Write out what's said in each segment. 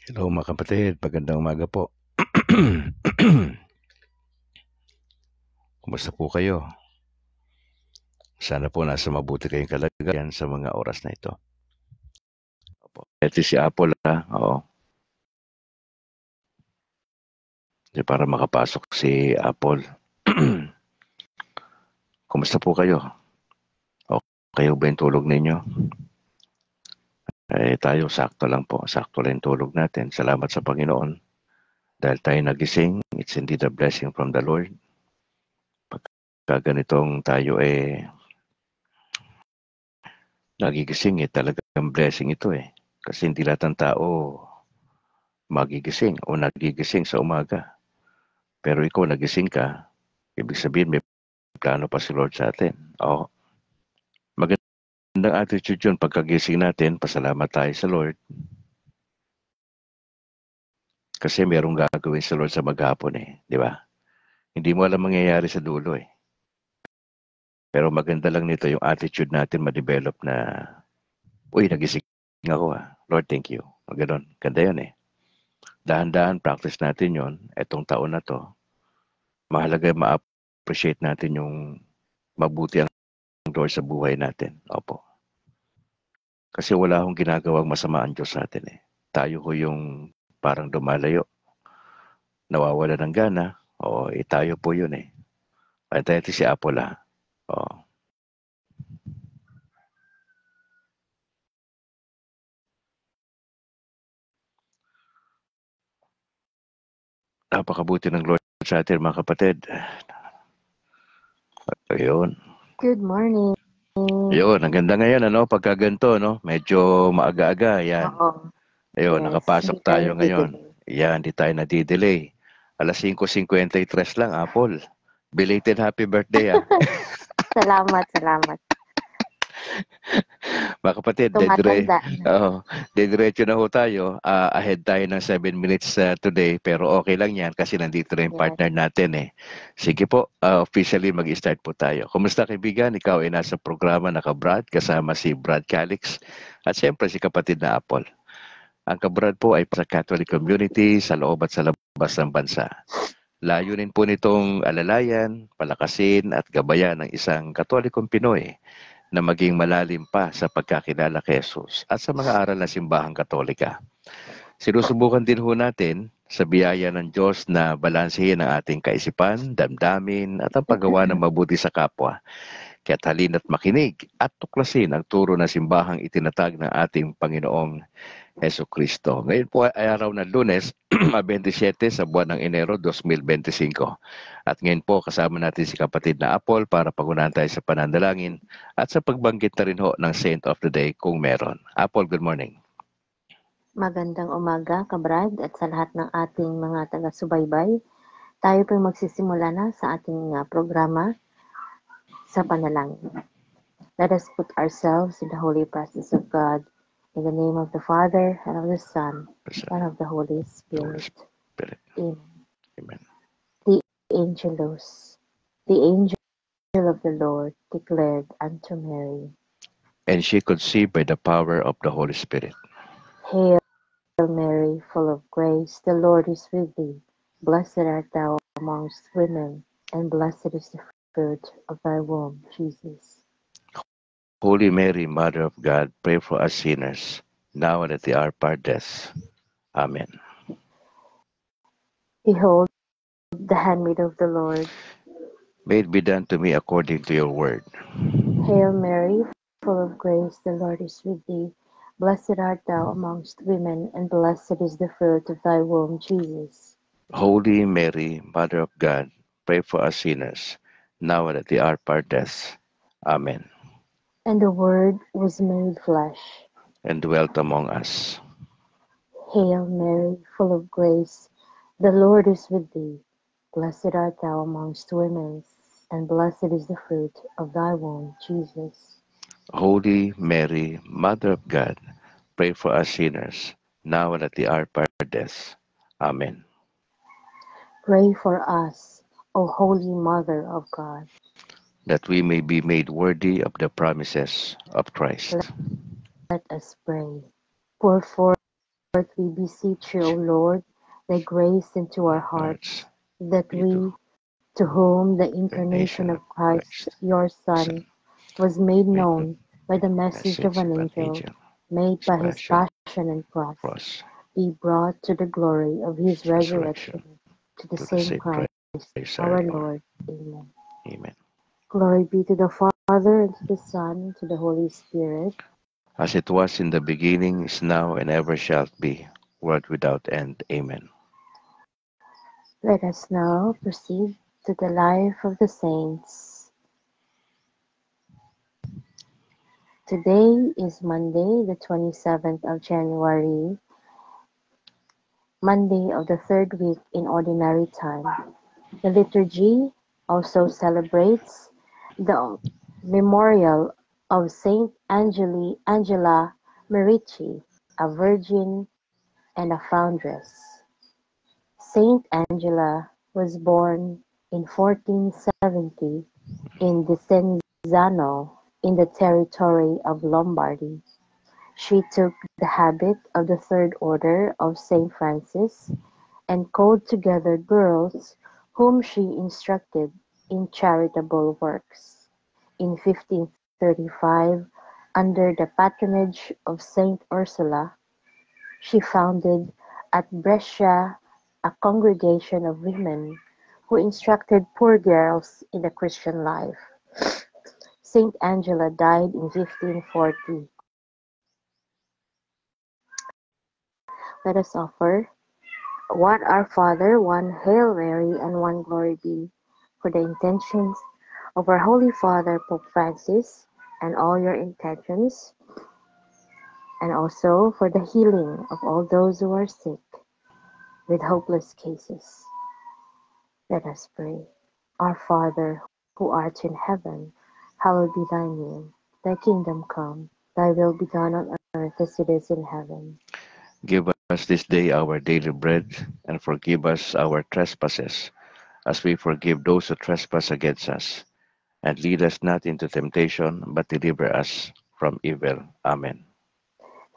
Hello mga kapatid, magandang umaga po. Kumusta po kayo? Sana po nasa mabuti kayong kalagayan sa mga oras na ito. Opo. Ito si Apple Oo. Para makapasok si Apple. Kumusta po kayo? Okay ba yung tulog ninyo? Tayo sakto lang po. Sakto lang yung tulog natin. Salamat sa Panginoon. Dahil tayo nagising, it's indeed a blessing from the Lord. Pagka ganitong tayo nagigising, talagang blessing ito Kasi hindi lahat ng tao magigising o nagigising sa umaga. Pero ikaw nagising ka, ibig sabihin may plano pa si Lord sa atin. Oo. Magandang attitude yun. Pagkagising natin, pasalamat tayo sa Lord. Kasi merong gagawin sa Lord sa maghapon di ba? Hindi mo alam mangyayari sa dulo Pero maganda lang nito yung attitude natin ma-develop na, uy, nagising ako Lord, thank you. Maganon. Ganda yun Dahan-dahan practice natin yon etong taon na to. Mahalaga ma-appreciate natin yung mabuti ang Lord sa buhay natin. Opo. Kasi wala akong ginagawang masama ang Diyos sa atin Tayo ko yung parang dumalayo, nawawala ng gana. Oo, tayo po yun At ito si Apple Oo. Napakabuti ng Lord sa atin mga kapatid. Ayun. Good morning. Ayun, ang ganda ngayon pagka ganito medyo maaga-aga yan. Oo. Ayun, Yes, nakapasok hindi tayo tayo ngayon. nagdi-delay. Yan, hindi tayo nadidelay. 5:53 lang, Apple. Belated happy birthday Salamat. Mga kapatid, Tumatanda na. diretso na ho tayo. Ahead tayo ng 7 minutes today, pero okay lang yan kasi nandito na yung Yes. partner natin Sige po, officially mag-start po tayo. Kumusta kaibigan? Ikaw ay nasa programa naka-Brad, kasama si Brad Calix at siyempre si kapatid na Apple. Ang kabrad po ay sa Catholic community sa loob at sa labas ng bansa. Layunin po nitong alalayan, palakasin at gabayan ng isang Katolikong Pinoy na maging malalim pa sa pagkakilala kay Jesus at sa mga aral ng simbahang Katolika. Sinusubukan din ho natin sa biyaya ng Diyos na balansehin ang ating kaisipan, damdamin at ang paggawa ng mabuti sa kapwa. Kaya't halina't makinig at tuklasin ang turo ng simbahang itinatag ng ating Panginoong Jesucristo. Ngayon po ay araw ng Lunes, 27 sa buwan ng Enero 2025. At ngayon po kasama natin si kapatid na Apple para pagunahan tayo sa panandalangin at sa pagbanggit na rin ho ng Saint of the Day kung meron. Apple, good morning. Magandang umaga, kabrad, at sa lahat ng ating mga taga-subaybay. Tayo po'y magsisimula na sa ating programa sa panalangin. Let us put ourselves in the holy presence of God. In the name of the Father, and of the Son, and of the Holy Spirit. Amen. Amen. The Angelus, the angel of the Lord, declared unto Mary, And she conceived by the power of the Holy Spirit. Hail Mary, full of grace, the Lord is with thee. Blessed art thou amongst women, and blessed is the fruit of thy womb, Jesus. Holy Mary, Mother of God, pray for us sinners, now and at the hour of our death. Amen. Behold, the handmaid of the Lord. May it be done to me according to your word. Hail Mary, full of grace, the Lord is with thee. Blessed art thou amongst women, and blessed is the fruit of thy womb, Jesus. Holy Mary, Mother of God, pray for us sinners, now and at the hour of our death. Amen. And the Word was made flesh. And dwelt among us. Hail Mary, full of grace, the Lord is with thee. Blessed art thou amongst women, and blessed is the fruit of thy womb, Jesus. Holy Mary, Mother of God, pray for us sinners, now and at the hour of our death. Amen. Pray for us, O Holy Mother of God, that we may be made worthy of the promises of Christ. let us pray. Pour forth we beseech you, O Lord, thy grace into our hearts, that we, to whom the incarnation of Christ, your Son, was made known by the message of an angel, made by his passion and cross, be brought to the glory of his resurrection, to the same Christ, our Lord. Amen. Amen. Glory be to the Father, and to the Son, and to the Holy Spirit. As it was in the beginning, is now, and ever shall be, world without end. Amen. Let us now proceed to the life of the saints. Today is Monday, the 27th of January, Monday of the third week in Ordinary Time. The liturgy also celebrates the memorial of Saint Angela Merici, a virgin and a foundress. Saint Angela was born in 1470 in Desenzano in the territory of Lombardy. She took the habit of the Third Order of Saint Francis and called together girls whom she instructed in charitable works. In 1535, under the patronage of Saint Ursula, she founded at Brescia a congregation of women who instructed poor girls in the Christian life. Saint Angela died in 1540. Let us offer one Our Father, one Hail Mary, and one Glory be, for the intentions of our Holy Father, Pope Francis, and all your intentions, and also for the healing of all those who are sick with hopeless cases. Let us pray. Our Father, who art in heaven, hallowed be thy name. Thy kingdom come, thy will be done on earth as it is in heaven. Give us this day our daily bread, and forgive us our trespasses, as we forgive those who trespass against us. And lead us not into temptation, but deliver us from evil. Amen.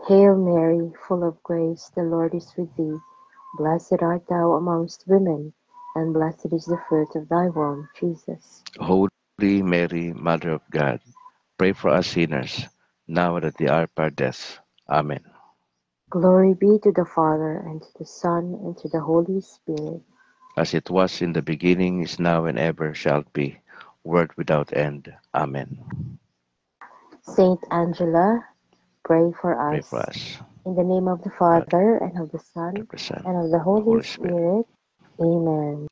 Hail Mary, full of grace, the Lord is with thee. Blessed art thou amongst women, and blessed is the fruit of thy womb, Jesus. Holy Mary, Mother of God, pray for us sinners, now and at the hour of our death. Amen. Glory be to the Father, and to the Son, and to the Holy Spirit. As it was in the beginning, is now, and ever shall be, world without end. Amen. Saint Angela, pray for Pray us. for us. In the name of the Father, Father, and of the Son, of the Son, and of the the Holy Holy Spirit. Spirit. Amen.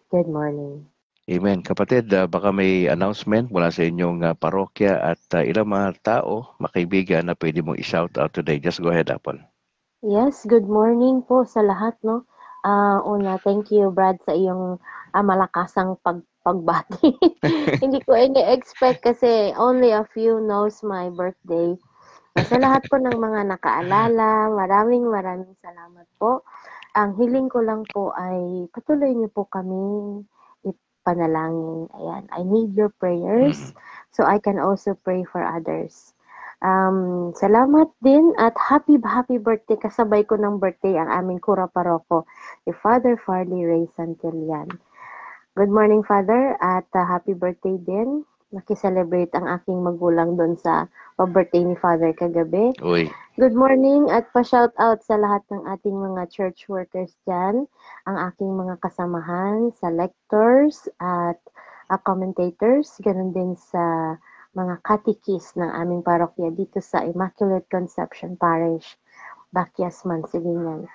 Good morning. Amen. Kapatid, baka may announcement mula sa inyong parokya at ilang mga tao, makaibigan na pwede mong i-shout out today. Just go ahead, Apple. Yes, good morning po sa lahat, no? Una, thank you, Brad, sa iyong malakasang pagbati. Hindi ko ini-expect kasi only a few knows my birthday. Sa lahat po ng mga nakaalala, maraming salamat po. Ang hiling ko lang po ay patuloy niyo po kaming ipanalangin. Ayan, I need your prayers so I can also pray for others. Salamat din at happy birthday. Kasabay ko ng birthday ang aming kura paroko, si Father Farley Ray Santillan. Good morning, Father, at happy birthday din. Nakiselebrate ang aking magulang doon sa birthday ni Father kagabi. Uy. Good morning at pa-shout out sa lahat ng ating mga church workers dyan, ang aking mga kasamahan sa lectors at commentators, ganun din sa mga katikis ng aming parokya dito sa Immaculate Conception Parish, Bakyas, Mansilingan.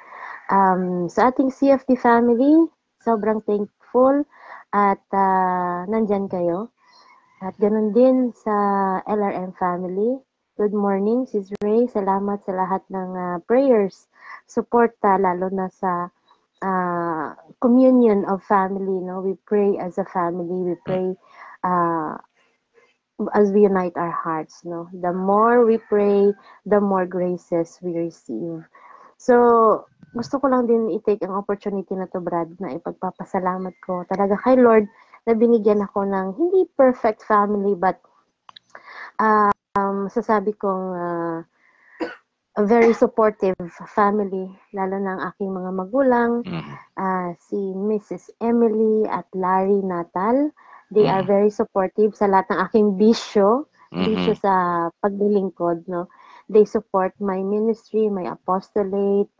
Sa ating CFD family, sobrang thankful at nandyan kayo. At ganun din sa LRM family. Good morning, Sis Ray. Salamat sa lahat ng prayers, support lalo na sa communion of family. No? We pray as a family. We pray as we unite our hearts. No? The more we pray, the more graces we receive. So, gusto ko lang din i-take ang opportunity na to, Brad, na ipagpapasalamat ko talaga kay Lord na binigyan ako ng hindi perfect family but sasabi kong a very supportive family, lalo na ang aking mga magulang, Mhm. si Mrs. Emily at Larry Natal. They are Mhm. very supportive sa lahat ng aking bisyo Mhm. sa paglilingkod, no. They support my ministry, my apostolate.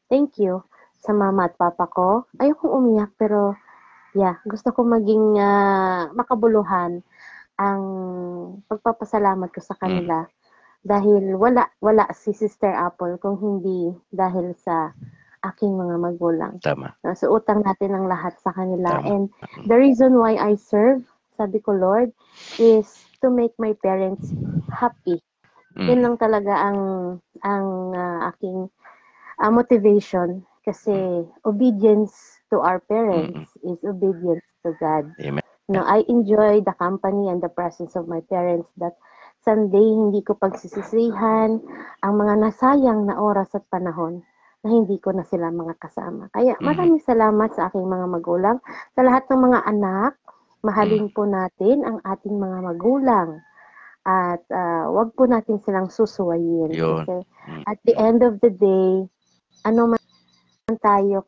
Thank you sa mama at papa ko. Ayokong umiyak pero yeah, gusto ko maging makabuluhan ang pagpapasalamat ko sa Mhm. kanila dahil wala si Sister Apple kung hindi dahil sa aking mga magulang. Tama, No, so utang natin ang lahat sa kanila. tama. And the reason why I serve, sabi ko Lord, is to make my parents happy. Yun Mhm. lang talaga ang aking motivation kasi obedience to our Mhm. parents is obedience to God. Amen. No, I enjoy the company and the presence of my parents that someday hindi ko pagsisisihan ang mga nasayang na oras at panahon na hindi ko na sila mga kasama. Kaya Mhm. maraming salamat sa aking mga magulang, sa lahat ng mga anak, Mhm. mahalin po natin ang ating mga magulang at wag po natin silang susuwayin Yun. kasi Mhm. at the end of the day, ano man tayo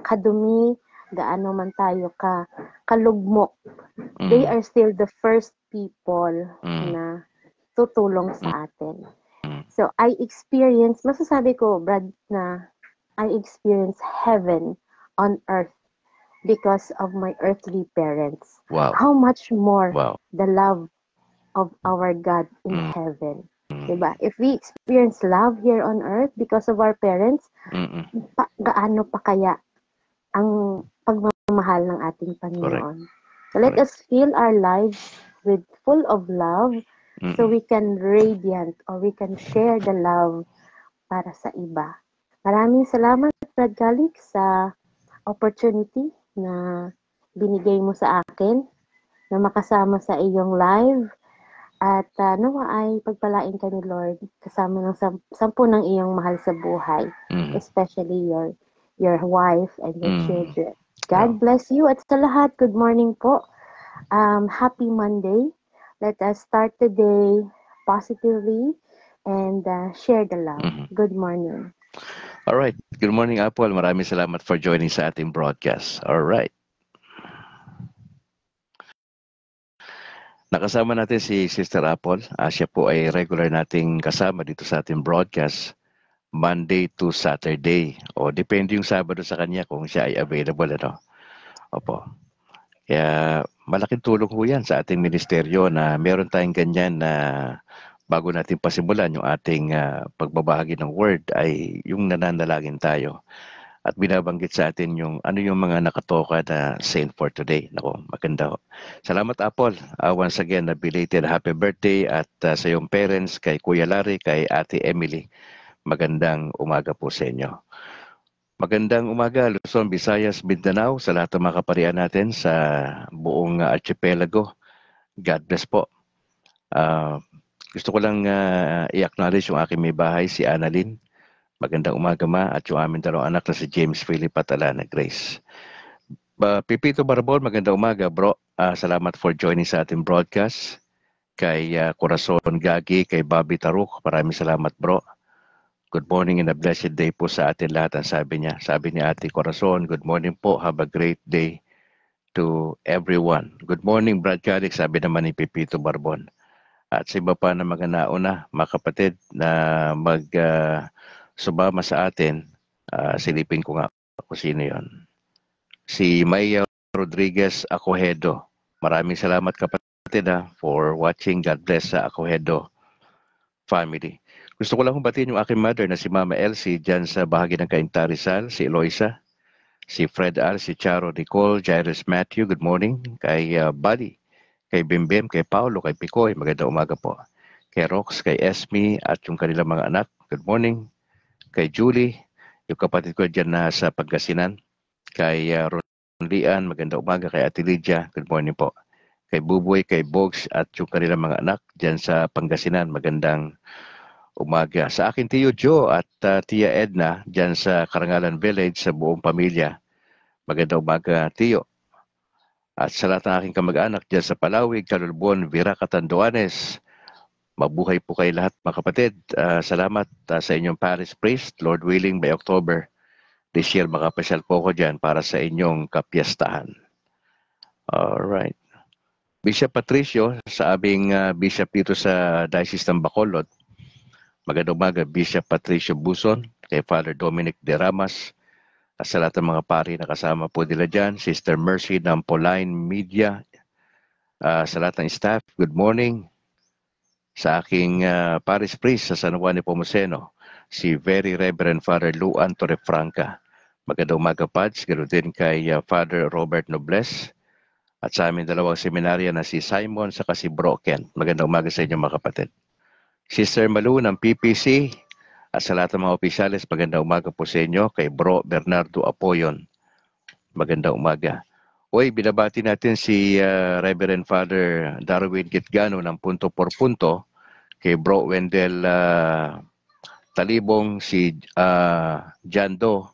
kadumi, gaano man tayo kalugmok, they Mhm. are still the first people Mhm. na tutulong sa atin. Mhm. So, masasabi ko, Brad, na I experience heaven on earth because of my earthly parents. Wow. How much more Wow. the love of our God in Mhm. heaven. Diba? If we experience love here on earth because of our parents, Mhm. gaano pa kaya ang pagmamahal ng ating Correct. Panginoon. So let Correct. us fill our lives with full of love so Mhm. we can radiant or we can share the love para sa iba. Maraming salamat, Brad Calix, sa opportunity na binigay mo sa akin na makasama sa iyong live at nawa ay pagpalain ka ni Lord kasama ng sampu ng iyong mahal sa buhay, Mhm. especially your wife and your Mhm. children. Yeah. God bless you at sa lahat. Good morning po. Happy Monday. Let us start the day positively and share the love. Mhm. Good morning. All right. Good morning, Apple. Maraming salamat for joining sa ating broadcast. All right. Nakasama natin si Sister Apple. Siya po ay regular nating kasama dito sa ating broadcast Monday to Saturday. O depende yung Sabado sa kanya kung siya ay available. Ano? Opo. Kaya malaking tulong ho yan sa ating ministeryo na meron tayong ganyan na bago natin pasimulan yung ating pagbabahagi ng word ay yung nananalangin tayo. At binabanggit sa atin yung ano yung mga nakatoka na saint for today. Nako, maganda ho. Salamat Apple. Once again, belated happy birthday at sa iyong parents, kay Kuya Larry, kay Ate Emily. Magandang umaga po sa inyo. Magandang umaga, Luzon, Visayas, Mindanao, sa lahat ng mga kaparian natin sa buong archipelago. God bless po. Ah, gusto ko lang i-acknowledge yung aking may bahay, si Annalyn. Magandang umaga ma at yung aming dalawang anak na si James Philip at Alana Grace. Pipito Barbol, magandang umaga bro. Salamat for joining sa ating broadcast. Kay Corazon Gagi, kay Bobby Taruk, maraming salamat bro. Good morning and a blessed day po sa atin lahat. Ang sabi niya. Sabi ni Ate Corazon, good morning po. Have a great day to everyone. Good morning, Brad Calix. Sabi naman ni Pipito Barbon. At sa iba pa na mga nauna, mga kapatid na sumama sa atin, silipin ko nga kung sino yon. Si Maya Rodriguez Acohedo. Maraming salamat kapatid for watching. God bless sa Acohedo family. Gusto ko lang batiin yung aking mother na si Mama Elsie dyan sa bahagi ng Cainta Rizal, si Eloisa, si Fred R, si Charo Nicole, Jairus Matthew, good morning. Kay Buddy, kay Bimbim, kay Paulo, kay Picoy, magandang umaga po. Kay Rox, kay Esme at yung kanilang mga anak, good morning. Kay Julie, yung kapatid ko dyan na sa Pagkasinan. Kay Ronlian, magandang umaga. Kay Ate Lydia, good morning po. Kay Buboy, kay Bogs at yung kanilang mga anak dyan sa Pangasinan, magandang umaga. Sa akin Tiyo Joe at Tia Edna dyan sa Karangalan Village sa buong pamilya. Magandang umaga, Tiyo. At sa lahat ng aking kamag-anak dyan sa Palawig, Calulbon, Vira, Catanduanes. Mabuhay po kayo lahat mga kapatid. Salamat sa inyong parish priest. Lord willing, by October this year makapasyal po ko dyan para sa inyong kapiyastahan. Alright. Bishop Patricio, sa aming bishop dito sa Diocese ng Bacolod. Magandang umaga, Bishop Patricio Buson, kay Father Dominic De Ramas, at sa lahat ng mga pari na kasama po nila dyan, Sister Mercy ng Pauline Media, sa lahat ng staff, good morning. Sa aking parish priest sa San Juan de Pomoceno, si Very Reverend Father Luan Torrefranca. Magandang umaga, Pads. Ganoon din kay Father Robert Nobles. At sa aming dalawang seminarya na si Simon sa si Broken. Magandang umaga sa inyo mga kapatid. Sister Malu ng PPC at sa lahat ng mga opisyales, magandang umaga po sa inyo. Kay Bro Bernardo Apoyon, magandang umaga. Uy, binabati natin si Reverend Father Darwin Gitgano ng Punto por Punto, kay Bro Wendell Talibong, si John Doe.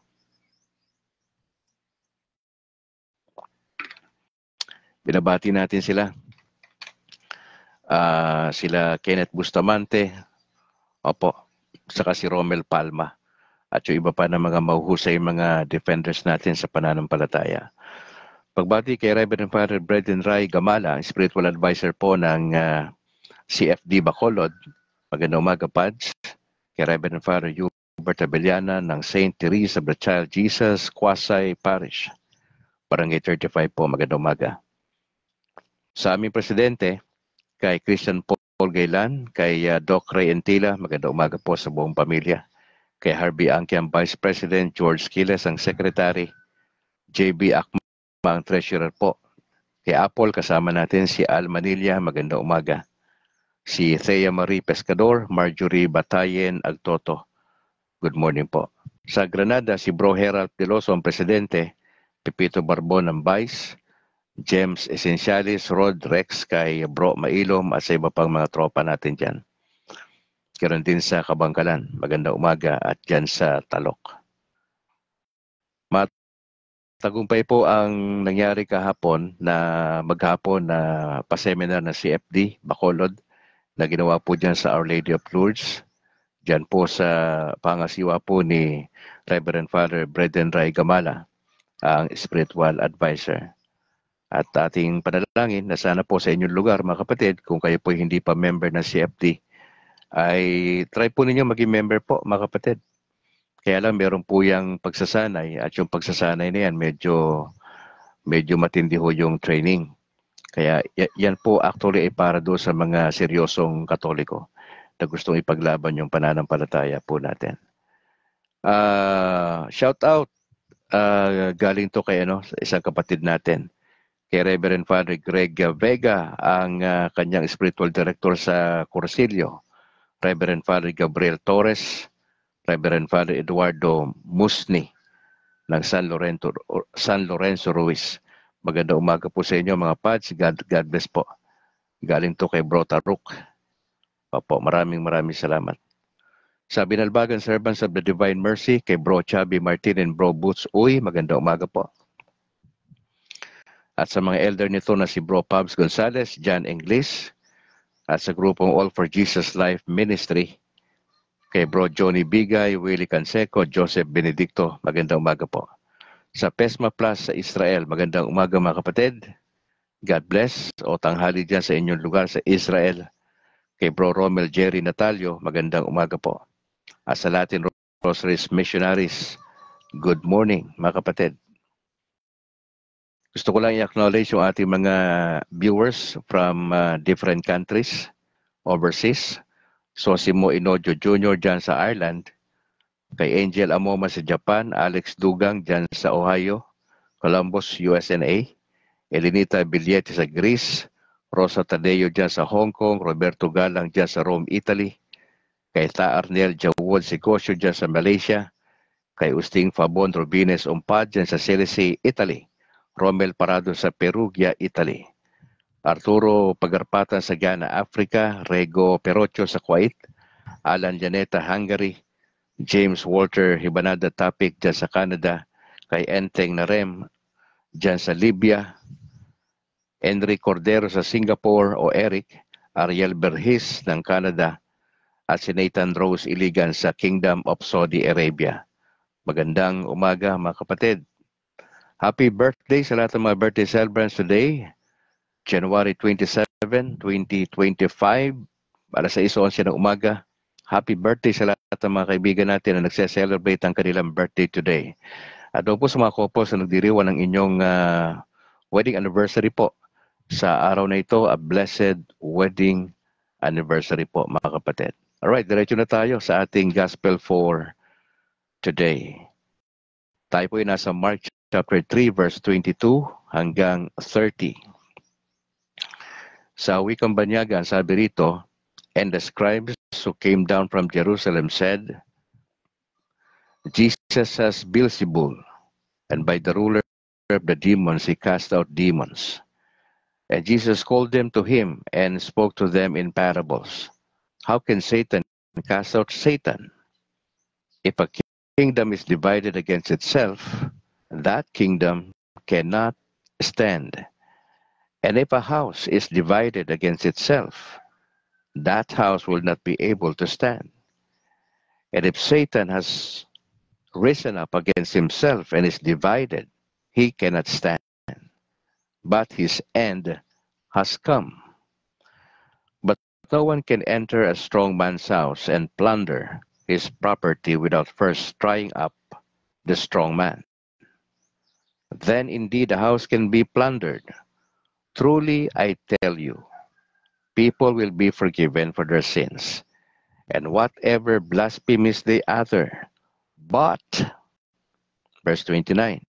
Binabati natin sila. Sila Kenneth Bustamante, opo, saka si Romel Palma, at yung iba pa na mga mahuhusay mga defenders natin sa pananampalataya. Pagbati kay Reverend Father Bredden Ray Gamala, spiritual advisor po ng CFD Bacolod. Magandang umaga, Pads. Kay Reverend Father Hubert Abellana ng St. Teresa of the Child Jesus, Quasay Parish, Barangay 35 po. Magandang umaga. Sa aming presidente, kay Christian Paul Gaylan, kay Doc Ray Entila, magandang umaga po sa buong pamilya. Kay Harvey Anquiam, Vice President, George Quiles, ang Secretary, JB Akma, ang Treasurer po. Kay Apple, kasama natin si Al Manilla, magandang umaga. Si Thea Marie Pescador, Marjorie Batayen Agtoto, good morning po. Sa Granada, si Bro Herald Piloso, ang Presidente, Pepito Barbon, ang Vice, James Essentialis, Rod Rex, kay Bro Mailom at sa iba pang mga tropa natin dyan. Karon din sa Kabangkalan, magandang umaga, at dyan sa Talok. Tagumpay po ang nangyari kahapon na maghapon na paseminar na CFD Bacolod na ginawa po dyan sa Our Lady of Lourdes. Dyan po sa pangasiwa po ni Reverend Father Bredden Ray Gamala, ang spiritual advisor. At ating panalangin na sana po sa inyong lugar mga kapatid, kung kayo po hindi pa member ng CFD, ay try po ninyo maging member po mga kapatid. Kaya lang meron po yung pagsasanay, at yung pagsasanay na yan medyo matindi ho yung training. Kaya yan po actually ay para doon sa mga seryosong Katoliko na gustong ipaglaban yung pananampalataya po natin. Shout out galing to kay isang kapatid natin, kay Reverend Father Greg Vega, ang kanyang spiritual director sa Cursillo, Reverend Father Gabriel Torres, Reverend Father Eduardo Musni ng San Lorenzo Ruiz. Magandang umaga po sa inyo mga pads. God bless po. Galing to kay Bro Taruk. Opo, maraming salamat. Sa Binalbagan Servants of the Divine Mercy, kay Bro Chubby Martin and Bro Boots Uy, magandang umaga po. At sa mga elder nito na si Bro Pabs Gonzalez, John Inglis, at sa grupong All for Jesus Life Ministry, kay Bro Johnny Bigay, Willie Canseco, Joseph Benedicto, magandang umaga po. Sa Pesma Plus sa Israel, magandang umaga mga kapatid. God bless, o tanghali dyan sa inyong lugar sa Israel. Kay Bro Romel Jerry Natalio, magandang umaga po. At sa Latin Rosaries Missionaries, good morning mga kapatid. Gusto ko lang i-acknowledge yung ating mga viewers from different countries overseas. Sosimo Inojo Jr. dyan sa Ireland, kay Angel Amoma sa Japan, Alex Dugang dyan sa Ohio, Columbus, USA, Elenita Billete sa Greece, Rosa Tadeo dyan sa Hong Kong, Roberto Galang dyan sa Rome, Italy, kay Ta Arnel Jawod Sigosyo dyan sa Malaysia, kay Usting Fabon Rubines Umpad dyan sa Sicily, Italy, Romel Parado sa Perugia, Italy, Arturo Pagarpatan sa Ghana, Africa, Rego Perocho sa Kuwait, Alan Janeta, Hungary, James Walter Hibanada Tapik dyan sa Canada, kay Enteng Narem dyan sa Libya, Henry Cordero sa Singapore o Eric, Ariel Berhis ng Canada, at si Nathan Rose Iligan sa Kingdom of Saudi Arabia. Magandang umaga mga kapatid. Happy birthday sa lahat ng mga birthday celebrants today. January 27, 2025, alas 6:11 ng umaga. Happy birthday sa lahat ng mga kaibigan natin na nagse-celebrate ang kanilang birthday today. At doon po sa mga couples na nagdiriwan ng inyong wedding anniversary po. Sa araw na ito, a blessed wedding anniversary po mga kapatid. Alright, diretso na tayo sa ating gospel for today. Tayo po ay nasa Mark chapter 3 verse 22 hanggang 30. Sa wikang banyagan, sabi rito, and the scribes who came down from Jerusalem said, Jesus has Beelzebul, and by the ruler of the demons he cast out demons. And Jesus called them to him and spoke to them in parables. How can Satan cast out Satan? If a kingdom is divided against itself, that kingdom cannot stand. And if a house is divided against itself, that house will not be able to stand. And if Satan has risen up against himself and is divided, he cannot stand. But his end has come. But no one can enter a strong man's house and plunder his property without first trying up the strong man. Then indeed the house can be plundered. Truly I tell you, people will be forgiven for their sins, and whatever blasphemies they utter. But, verse 29,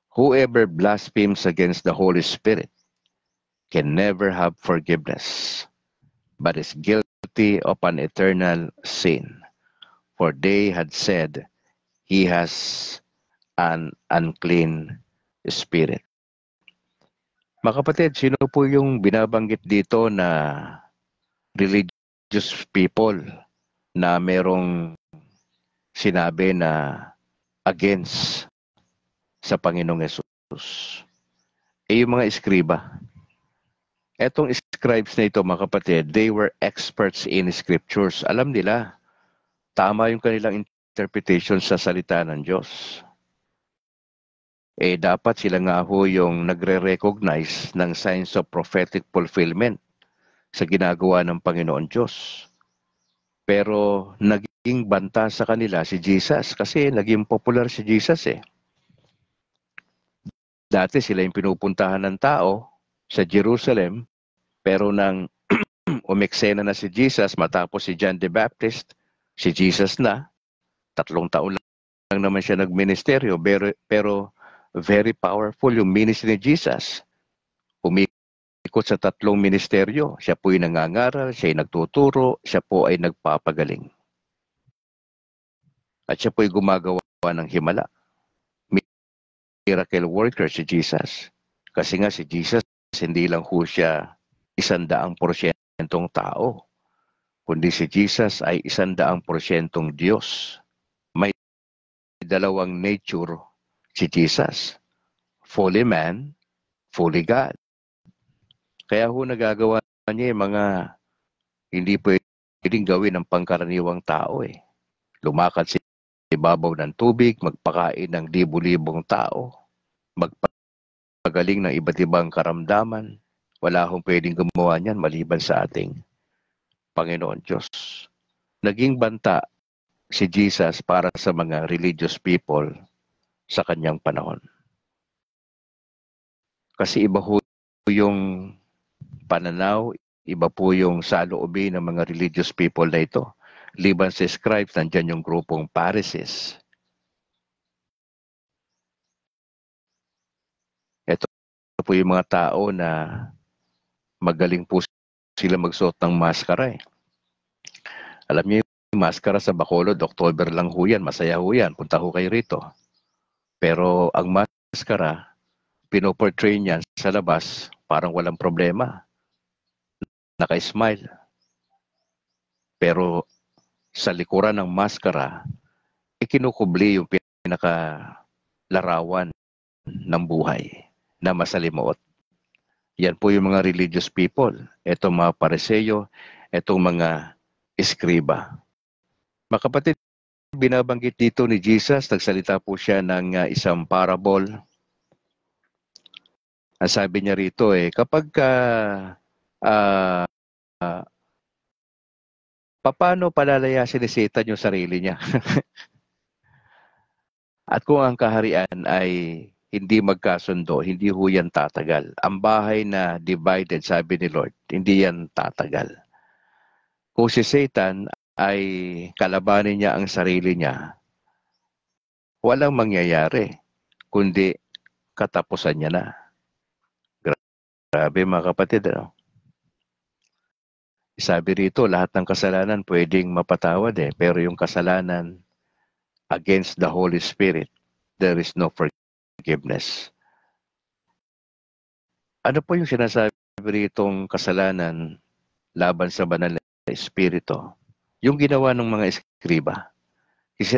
whoever blasphemes against the Holy Spirit can never have forgiveness, but is guilty of an eternal sin. For they had said, he has an unclean spirit. Mga kapatid, sino po yung binabanggit dito na religious people na merong sinabi na against sa Panginoong Yesus? Yung mga eskriba. Etong scribes na ito, mga kapatid, they were experts in scriptures. Alam nila, tama yung kanilang interpretation sa salita ng Diyos. Dapat sila nga ho yung nagre-recognize ng signs of prophetic fulfillment sa ginagawa ng Panginoon Diyos. Pero naging banta sa kanila si Jesus kasi naging popular si Jesus eh. Dati sila yung pinupuntahan ng tao sa Jerusalem, pero nang umeksena na si Jesus matapos si John the Baptist, si Jesus na, 3 taon lang naman siya nagministeryo, pero very powerful yung ministry ni Jesus. Umikot sa 3 ministeryo. Siya po ay nangangaral, siya ay nagtuturo, siya po ay nagpapagaling. At siya po ay gumagawa ng himala. Miracle worker si Jesus. Kasi nga si Jesus, hindi lang ho siya 100% tao, kundi si Jesus ay 100% Diyos. May 2 nature si Jesus. Fully man, fully God. Kaya ho nagagawa niya yung mga hindi pwedeng gawin ng pangkaraniwang tao eh. Lumakad sa ibabaw ng tubig, magpakain ng libu-libong tao, magpagaling ng iba't ibang karamdaman. Wala hong pwedeng gumawa niyan maliban sa ating Panginoon Diyos. Naging banta si Jesus para sa mga religious people sa kanyang panahon. Kasi iba ho yung pananaw, iba po yung saloobin ng mga religious people na ito. Liban sa scribes, nandyan yung grupong Pharisees. Ito po yung mga tao na magaling po sila magsuot ng maskara eh. Alam niyo yung maskara sa Bacolod, October lang ho yan, masaya ho yan, punta ho kayo rito. Pero ang maskara, pinoportray niyan sa labas, parang walang problema. Naka-smile. Pero sa likuran ng maskara, ikinukubli yung pinakalarawan ng buhay na masalimuot. Yan po yung mga religious people. Itong mga Pariseo, itong mga eskriba. Mga kapatid, binabanggit dito ni Jesus, nagsalita po siya ng isang parable. Ang sabi niya rito kapag paano palalayasin ni Satan yung sarili niya? At kung ang kaharian ay hindi magkasundo, hindi ho yan tatagal. Ang bahay na divided, sabi ni Lord, hindi yan tatagal. Kung si Satan ay kalabanin niya ang sarili niya, walang mangyayari, kundi katapusan niya na. Grabe mga kapatid, ano? Sabi rito, lahat ng kasalanan pwedeng mapatawad pero yung kasalanan against the Holy Spirit, there is no forgiveness. Ano po yung sinasabi ritong kasalanan laban sa banal na Espiritu? Yung ginawa ng mga eskriba.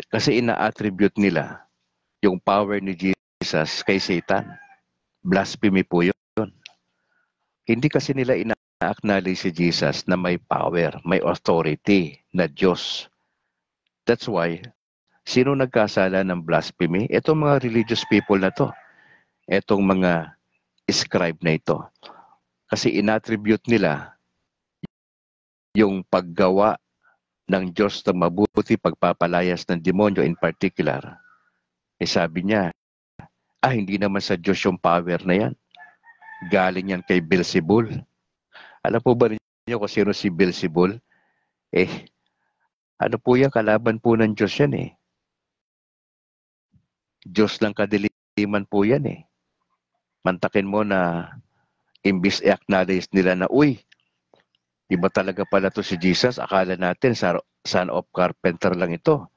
Kasi ina-attribute nila yung power ni Jesus kay Satan. Blasphemy po yun. Hindi kasi nila ina-acknowledge si Jesus na may power, may authority na Diyos. That's why, sino nagkasala ng blasphemy? Itong mga religious people na to. Itong mga scribe na ito. Kasi inattribute nila yung paggawa ng Diyos na mabuti, pagpapalayas ng demonyo in particular. Sabi niya, hindi naman sa Diyos yung power na yan. Galing yan kay Beelzebul. Alam po ba ninyo kung sino si Beelzebul? Ano po yan? Kalaban po ng Diyos yan Diyos lang kadiliman po yan Mantakin mo na imbis i-acknowledge nila na, iba talaga pala to si Jesus. Akala natin son of carpenter lang ito.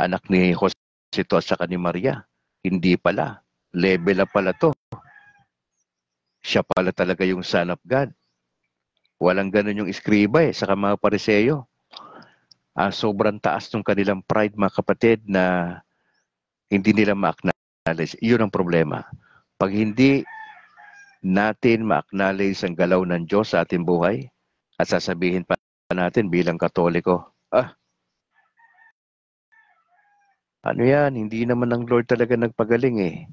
Anak ni Jose at saka ni Maria. Hindi pala. Level up pala to. Siya pala talaga yung Son of God. Walang ganun yung eskriba saka mga Pariseo. Sobrang taas ng kanilang pride mga kapatid na hindi nila ma-acknowledge. Yun ang problema. Pag hindi natin ma-acknowledge ang galaw ng Diyos sa ating buhay at sasabihin pa natin bilang Katoliko, ano yan, hindi naman ang Lord talaga nagpagaling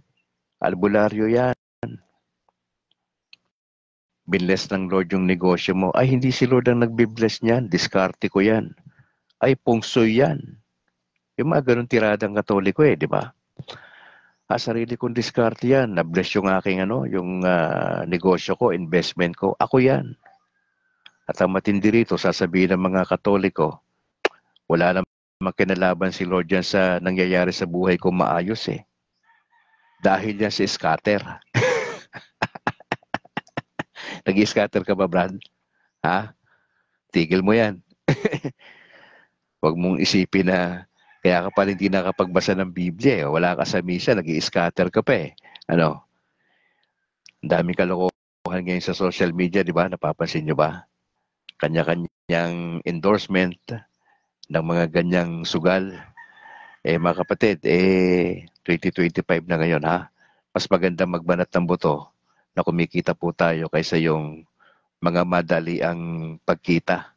albularyo yan. Binless ng Lord yung negosyo mo. Hindi si Lord ang nagbibless niyan. Diskarte ko yan. Pungsoy yan. Yung mga ganun tiradang Katoliko di ba? Sarili kong diskarte yan. Na-bless yung aking yung negosyo ko, investment ko. Ako yan. At ang matindi rito, sasabihin ng mga Katoliko, wala namang kinalaban si Lord yan sa nangyayari sa buhay ko maayos Dahil yan si scatter. Nag-scatter ka ba, Brad? Tigil mo yan. Huwag mong isipin na kaya ka pala hindi nakapagbasa ng Biblia Wala ka sa misa, nag-i-scatter ka pa Ang dami kalokohan ngayon sa social media, di ba? Napapansin nyo ba? Kanya-kanyang endorsement ng mga ganyang sugal. Mga kapatid, 2025 na ngayon Mas maganda magbanat ng buto na kumikita po tayo kaysa yung mga madali ang pagkita.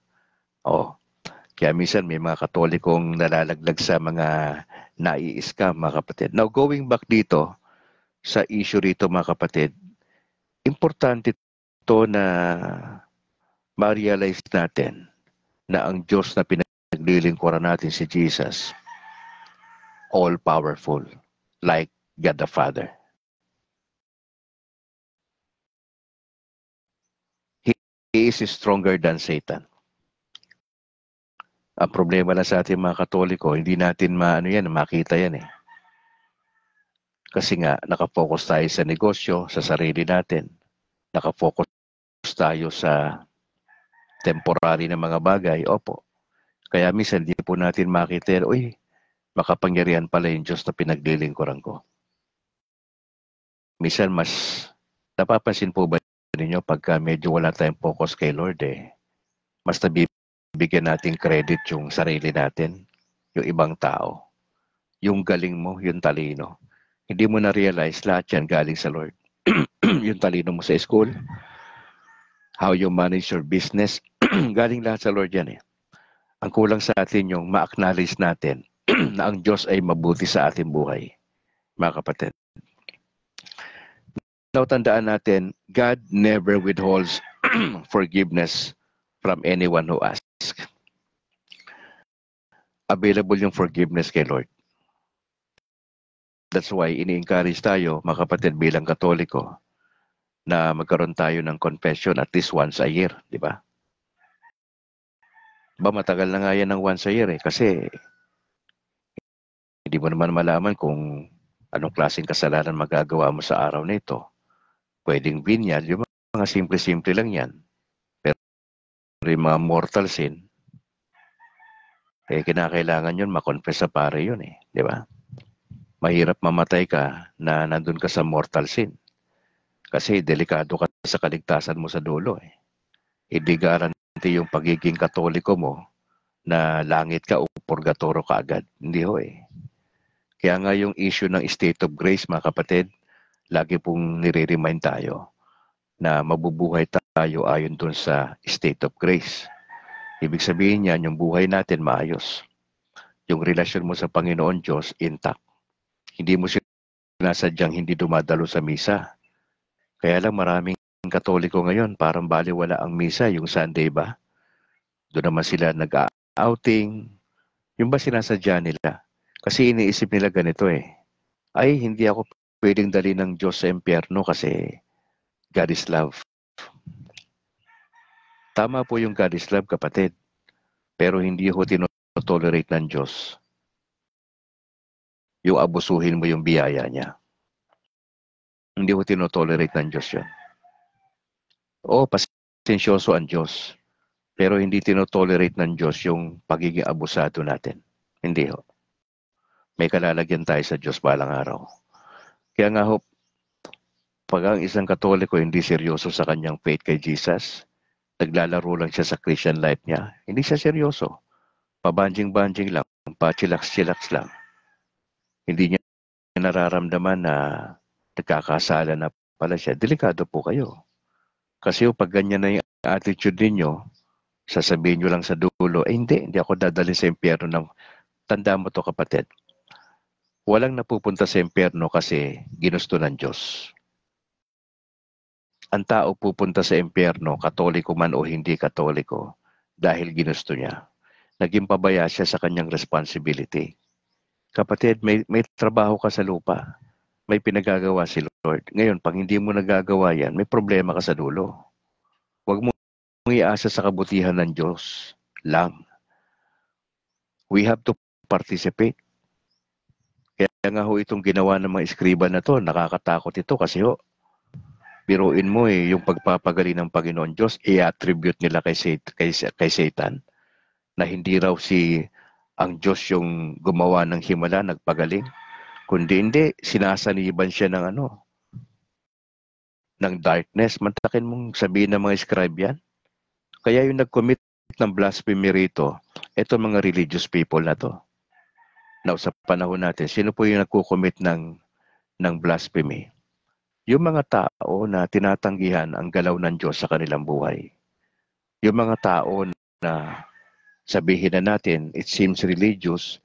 Kaya minsan may mga Katolikong nalalaglag sa mga nai-scam mga kapatid. Now going back dito sa issue rito mga kapatid, importante ito na ma-realize natin na ang Diyos na pinaglilingkuran natin si Jesus, all-powerful, like God the Father. He is stronger than Satan. Ang problema na sa ating mga Katoliko, hindi natin makita yan Kasi nga, nakafocus tayo sa negosyo, sa sarili natin. Nakafocus tayo sa temporary na mga bagay. Opo. Kaya minsan, hindi po natin makita yan, makapangyarihan pala yung Diyos na pinaglilingkuran ko. Minsan, mas napapansin po ba ninyo pagka medyo wala tayong focus kay Lord mas nabibigyan natin credit yung sarili natin, yung ibang tao. Yung galing mo, yung talino. Hindi mo na-realize lahat yan galing sa Lord. Yung talino mo sa school, how you manage your business. Galing lahat sa Lord yan eh. Ang kulang sa atin yung ma-acknowledge natin na ang Diyos ay mabuti sa ating buhay, mga kapatid. Now, tandaan natin, God never withholds forgiveness from anyone who asks. Available yung forgiveness kay Lord. That's why ini-encourage tayo, mga kapatid, bilang Katoliko, na magkaroon tayo ng confession at least once a year, di ba? Matagal na nga yan ng once a year eh, kasi hindi mo naman malaman kung anong klaseng kasalanan magagawa mo sa araw na ito. Pwedeng binyag, yung mga simple-simple lang yan. Pero yung mga mortal sin, eh kinakailangan yun, makonfess sa pare yun eh, di ba? Mahirap mamatay ka na nandun ka sa mortal sin. Kasi delikado ka sa kaligtasan mo sa dulo eh. Hindi garanti yung pagiging Katoliko mo na langit ka o purgatorio ka agad. Hindi ho eh. Kaya nga yung issue ng state of grace, mga kapatid, lagi pong nire-remind tayo na mabubuhay tayo ayon dun sa state of grace. Ibig sabihin niyan, yung buhay natin maayos. Yung relasyon mo sa Panginoon Diyos, intact. Hindi mo sinasadyang hindi dumadalo sa misa. Kaya lang maraming Katoliko ngayon, parang baliwala ang misa, yung Sunday ba? Doon naman sila nag-outing. Yung ba sinasadya nila? Kasi iniisip nila ganito eh. Ay, hindi ako pwedeng dali ng Diyos sa impyerno kasi God is love. Tama po yung God is love, kapatid. Pero hindi ho tinotolerate ng Diyos yung abusuhin mo yung biyaya niya. Hindi ho tinotolerate ng Diyos yun. Oo, pasensyoso ang Diyos. Pero hindi tinotolerate ng Diyos yung pagiging abusado natin. Hindi ho. May kalalagyan tayo sa Diyos balang araw. Kaya nga ho, pag ang isang Katoliko hindi seryoso sa kanyang faith kay Jesus, naglalaro lang siya sa Christian life niya, hindi siya seryoso. Pabanjing-banjing lang, pa-chillax-chillax lang. Hindi niya nararamdaman na nagkakasala na pala siya. Delikado po kayo. Kasi pag ganyan na yung attitude ninyo, sasabihin nyo lang sa dulo, hindi ako dadalhin sa impyerno. Tanda mo to, kapatid. Walang napupunta sa impyerno kasi ginusto ng Diyos. Ang tao pupunta sa impyerno, Katoliko man o hindi Katoliko, dahil ginusto niya. Naging pabaya siya sa kanyang responsibility. Kapatid, may trabaho ka sa lupa. May pinagagawa si Lord. Ngayon, pag hindi mo nagagawa yan, may problema ka sa dulo. Huwag mo iasa sa kabutihan ng Diyos lang. We have to participate. Kaya nga ho itong ginawa ng mga eskriba na to, nakakatakot ito kasi ho, biruin mo yung pagpapagaling ng Panginoon Diyos, i-attribute nila kay Satan na hindi raw ang Diyos yung gumawa ng himala, nagpagaling. Kundi hindi, sinasaniban siya ng ng darkness. Mantakin mong sabihin ng mga scribe yan. Kaya yung nag-commit ng blasphemy rito, eto mga religious people na to. Now, sa panahon natin, sino po yung nagko-commit ng blasphemy? Yung mga tao na tinatanggihan ang galaw ng Diyos sa kanilang buhay. Yung mga tao na sabihin na natin, it seems religious,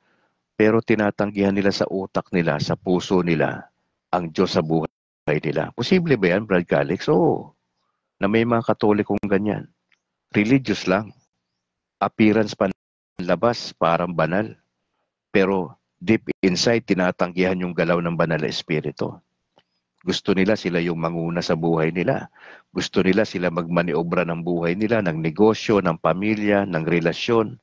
pero tinatanggihan nila sa utak nila, sa puso nila, ang Diyos sa buhay nila. Posible ba yan, Brad Calix? Oo. Na may mga Katolikong ganyan. Religious lang. Appearance panlabas, parang banal. Pero deep inside, tinatanggihan yung galaw ng banal na espiritu. Gusto nila sila yung manguna sa buhay nila. Gusto nila sila magmaniobra ng buhay nila, ng negosyo, ng pamilya, ng relasyon.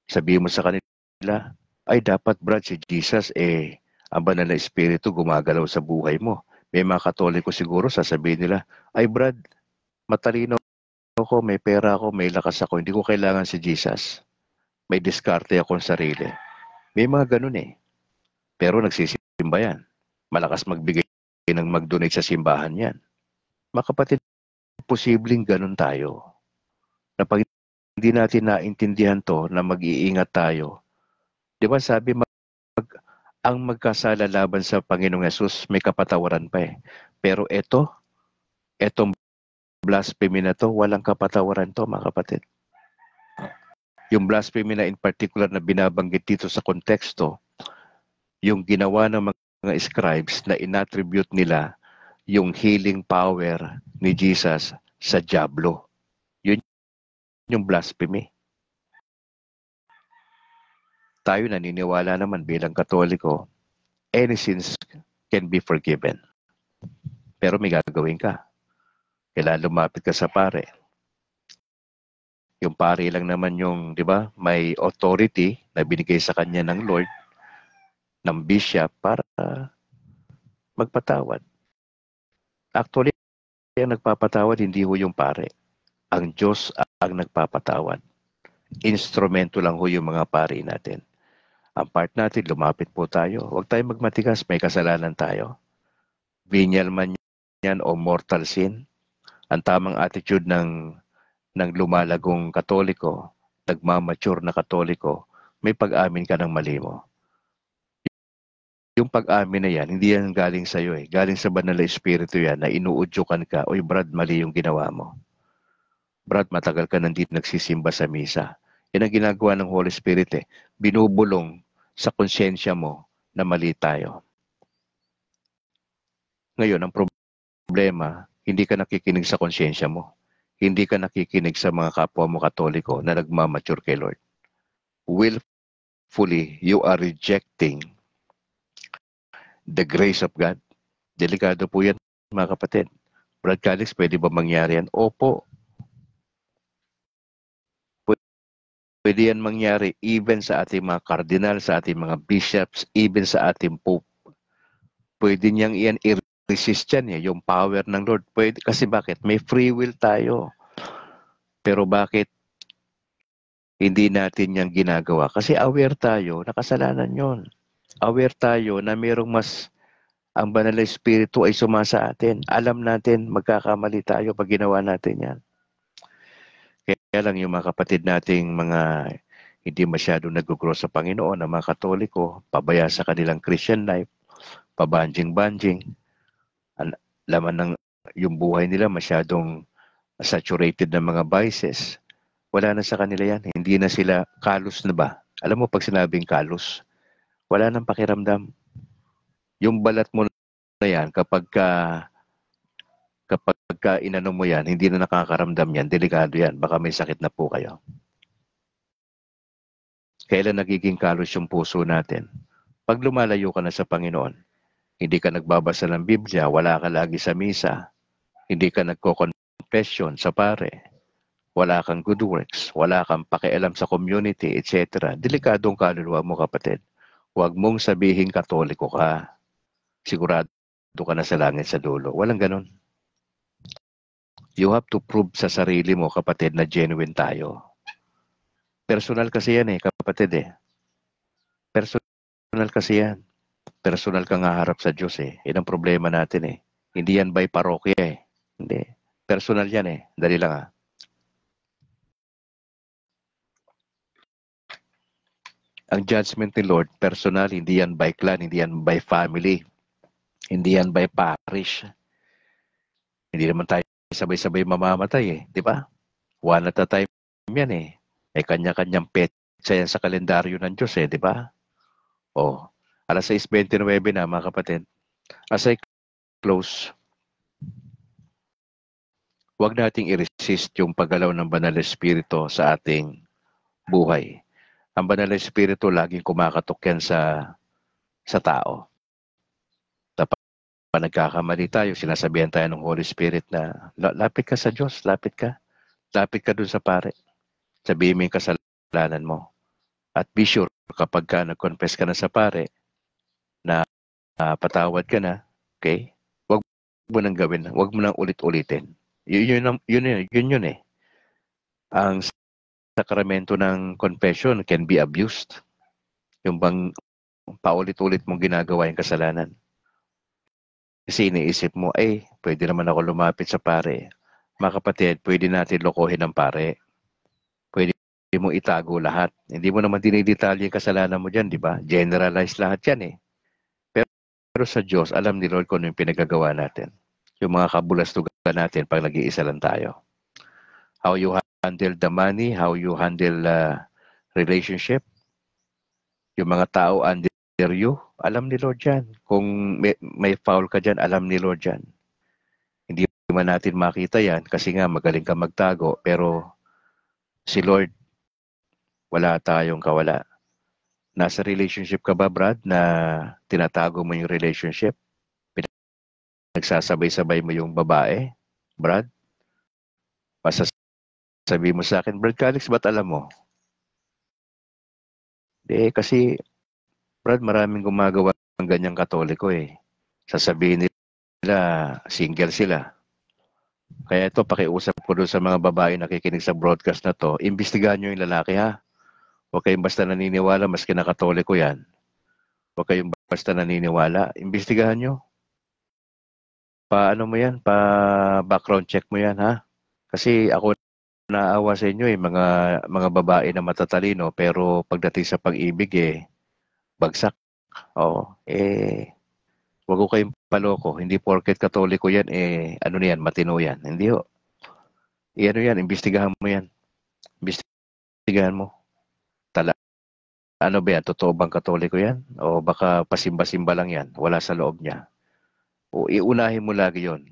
Sabihin mo sa kanila, ay dapat Brad, si Jesus, ang banal na espiritu gumagalaw sa buhay mo. May mga Katoliko siguro sasabihin nila, ay Brad, matalino ako, may pera ako, may lakas ako, hindi ko kailangan si Jesus. May diskarte akong sarili. May mga ganun eh. Pero nagsisimba yan. Malakas magbigay ng mag-donate sa simbahan yan. Mga kapatid, posibleng ganun tayo. Na pag hindi natin naintindihan to, na mag-iingat tayo. Di ba sabi, ang magkasala laban sa Panginoong Yesus, may kapatawaran pa eh. Pero etong blasphemy na to, walang kapatawaran to, mga kapatid. Yung blasphemy na in particular na binabanggit dito sa konteksto, yung ginawa ng mga scribes na inattribute nila yung healing power ni Jesus sa dyablo. Yun yung blasphemy. Tayo naniniwala naman bilang Katoliko, any sins can be forgiven. Pero may gagawin ka. Kailangan lumapit ka sa pare. Yung pare lang naman yung, di ba, may authority na binigay sa kanya ng Lord, ng bishop, para magpatawad. Actually, ang nagpapatawad, hindi ho yung pare. Ang Diyos ang nagpapatawad. Instrumento lang ho yung mga pare natin. Ang part natin, lumapit po tayo. Huwag tayong magmatigas, may kasalanan tayo. Venial man yan o mortal sin. Ang tamang attitude ng lumalagong Katoliko, nagmamature na Katoliko, may pag-amin ka ng mali mo. Yung pag-amin na yan, hindi yan galing sa'yo eh. Galing sa banal na espiritu yan na inuudyukan ka, oy Brad, mali yung ginawa mo. Brad, matagal ka nandito nagsisimba sa misa. Yan ang ginagawa ng Holy Spirit eh. Binubulong sa konsyensya mo na mali tayo. Ngayon, ang problema, hindi ka nakikinig sa konsyensya mo. Hindi ka nakikinig sa mga kapwa mo Katoliko na nagmamature kay Lord. Willfully, you are rejecting the grace of God. Delikado po yan, mga kapatid. Brad Calix, pwede ba mangyari yan? Opo. Pwede yan mangyari even sa ating mga cardinal, sa ating mga bishops, even sa ating pope. Pwede niyang iyan i-resist yan eh, yung power ng Lord. Pwede, kasi bakit? May free will tayo. Pero bakit hindi natin yan ginagawa? Kasi aware tayo na kasalanan yun. Aware tayo na mayroong mas ang banal na espiritu ay sumasa atin. Alam natin magkakamali tayo pag ginawa natin yan. Kaya lang yung mga kapatid nating mga hindi masyadong nag-grow sa Panginoon, ang mga Katoliko, pabaya sa kanilang Christian life, pabanjing-banjing, laman ng yung buhay nila masyadong saturated ng mga vices. Wala na sa kanila yan. Hindi na sila kalos na ba? Alam mo pag sinabing kalos, wala nang pakiramdam. Yung balat mo na yan, kapag ka inano mo yan, hindi na nakakaramdam yan, delikado yan. Baka may sakit na po kayo. Kailan nagiging kalos yung puso natin? Pag lumalayo ka na sa Panginoon, hindi ka nagbabasa ng Biblia, wala ka lagi sa misa, hindi ka nagko-confession sa pare, wala kang good works, wala kang pakialam sa community, etc. Delikadong kaluluwa mo, kapatid. Huwag mong sabihin Katoliko ka. Sigurado ka na sa langit sa dulo. Walang ganun. You have to prove sa sarili mo, kapatid, na genuine tayo. Personal kasi yan eh, kapatid eh. Personal kasi yan. Personal kang haharap sa Diyos eh. Yan ang problema natin eh. Hindi yan by parokya eh. Hindi. Personal yan eh. Dali lang ah. Ang judgment ni Lord, personal, hindi yan by clan, hindi yan by family, hindi yan by parish. Hindi naman tayo sabay-sabay mamamatay eh, di ba? One at a time yan eh. Eh kanya-kanyang petsa yan sa kalendaryo ng Diyos eh, di ba? O, alas 6:29 na mga kapatid. As I close, huwag nating i-resist yung paggalaw ng Banal na Espiritu sa ating buhay. Ang Banal na Espiritu laging kumakatok yan sa tao. Pag nagkakamali tayo, sinasabihan tayo ng Holy Spirit na lapit ka sa Diyos, lapit ka. Lapit ka dun sa pare. Sabihin mo yung kasalanan mo. At be sure, kapag ka nag-confess ka na sa pare, na patawad ka na, okay? Huwag mo nang gawin, huwag mo nang ulit-ulitin. Yun eh. Ang sakramento ng confession can be abused. Yung bang paulit-ulit mong ginagawa yung kasalanan. Kasi iniisip mo, pwede naman ako lumapit sa pare. Mga kapatid, pwede natin lokohin ng pare. Pwede mo itago lahat. Hindi mo naman dinidetalye yung kasalanan mo dyan, di ba? Generalize lahat yan eh. Pero sa Diyos, alam ni Lord kung ano yung pinagagawa natin. Yung mga kabulastugan natin pag nag-iisa lang tayo. How you handle the money, how you handle relationship, yung mga tao under you, alam ni Lord yan. Kung may foul ka dyan, alam ni Lord yan. Hindi man natin makita yan kasi nga magaling ka magtago, pero si Lord, wala tayong kawala. Nasa relationship ka ba, Brad, na tinatago mo yung relationship? Nagsasabay-sabay mo yung babae, Brad? Masasabi mo sa akin, Brad Calix, ba't alam mo? Kasi, Brad, maraming gumagawa ng ganyang Katoliko eh. Sasabihin nila, single sila. Kaya ito, pakiusap ko doon sa mga babae nakikinig sa broadcast na to, imbestigahan nyo yung lalaki ha. Huwag kayong basta naniniwala, maski na Katoliko yan. Huwag kayong basta naniniwala, imbestigahan nyo. Paano mo yan? Pa-background check mo yan ha. Kasi ako naawa sa inyo mga babae na matatalino, pero pagdating sa pag-ibig bagsak. Oo, wag ko kayong paloko. Hindi porket Katoliko yan, ano na yan, matino yan. Hindi ho. Ano yan, imbestigahan mo yan. Imbestigahan mo. Ano ba yan, totoo bang Katoliko yan? O baka pasimba-simba lang yan, wala sa loob niya. O iunahin mo lagi yon.